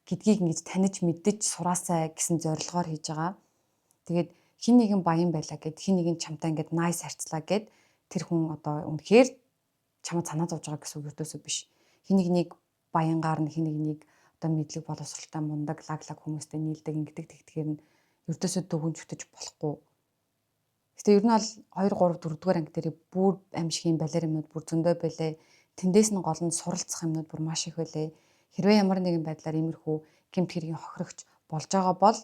гэдгийг ингэж таних мэддэж сураасай гэсэн зорилгоор хийж байгаа. Тэгээд хин нэгэн баян байлаа гэд хин нэгэн чамтай ингээд найс харьцлаа гэд тэр хүн одоо үнэхээр чамд санаа зовж байгаа гэсэн үг өртөөсөө биш. Хин нэгнийг баянгаар нь хин нэгнийг одоо мэдлэг боловсралтай мундаг лаглаг хүмүүстэй нийлдэг ингэдэг тэгтгэхэр нь өртөөсөө дөгөн зүтэж болохгүй. Гэтэ ер нь бол 2 3 4 дугаар анги дээр бүр аимшигын балер юмнууд бүр зөндөө байлээ. Тэндээс нь гол нь суралцах юмнууд бүр маш их байлээ. Хэрвээ ямар нэгэн байдлаар иймэрхүү гэмт хэргийн хохирогч болж байгаа бол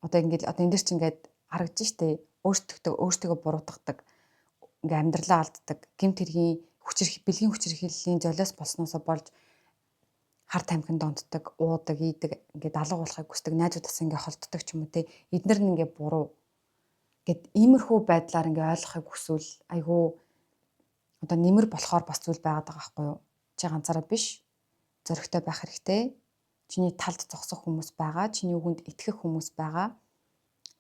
одоо ингээд одоо энэ дэр чи ингээд харагдаж штэ өөртөө буруутгадаг ингээ амьдралаа алддаг гэмт хэргийн бэлгийн хүчирхийллийн золиос болсноосоо болж хар тамхинд донддаг, уудаг, ийдэг ингээд алга болохыг хүсдэг, найзуудаас ингээ холддог ч юм уу те. Эднэр нь ингээ буруу гэд иймэрхүү байдлаар ингээ ойлгохыг хүсвэл айгүй одоо нэмэр болохоор бас зүйл байгаад байгаа байхгүй юу. чи ганцаараа биш. Зоригтой байх хэрэгтэй. Чиний талд зогсох хүмүүс байгаа, чиний үгэнд итгэх хүмүүс байгаа.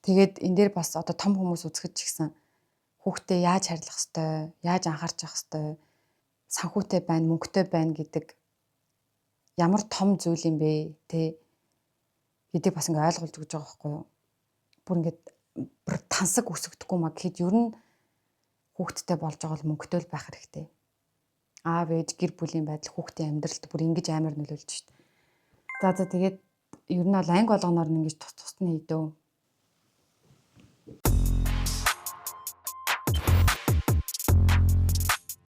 Тэгээд энэ дээр бас одоо том хүмүүс үзэхэд ч гэсэн хүүхдээ яаж харьлах ёстой, яаж анхаарч явах ёстой, санхүүтэй байна, мөнгөтэй байна гэдэг ямар том зүйл юм бэ те гэдэг бас ингээ ойлгуулж өгч байгаа байхгүй юу. Бүр ингээд бүр тансаг үсгдэггүй маа гэхэд ер нь хүүхдтэй болж байгаа бол мөнгөтэй л байх хэрэгтэй. Аав ээж гэр бүлийн байдал хүүхдийн амьдралд бүр ингэж амар нөлөөлж шít. За тэгээд ер нь бол анги болгоноор нь ингэж тус тусны хийдөө.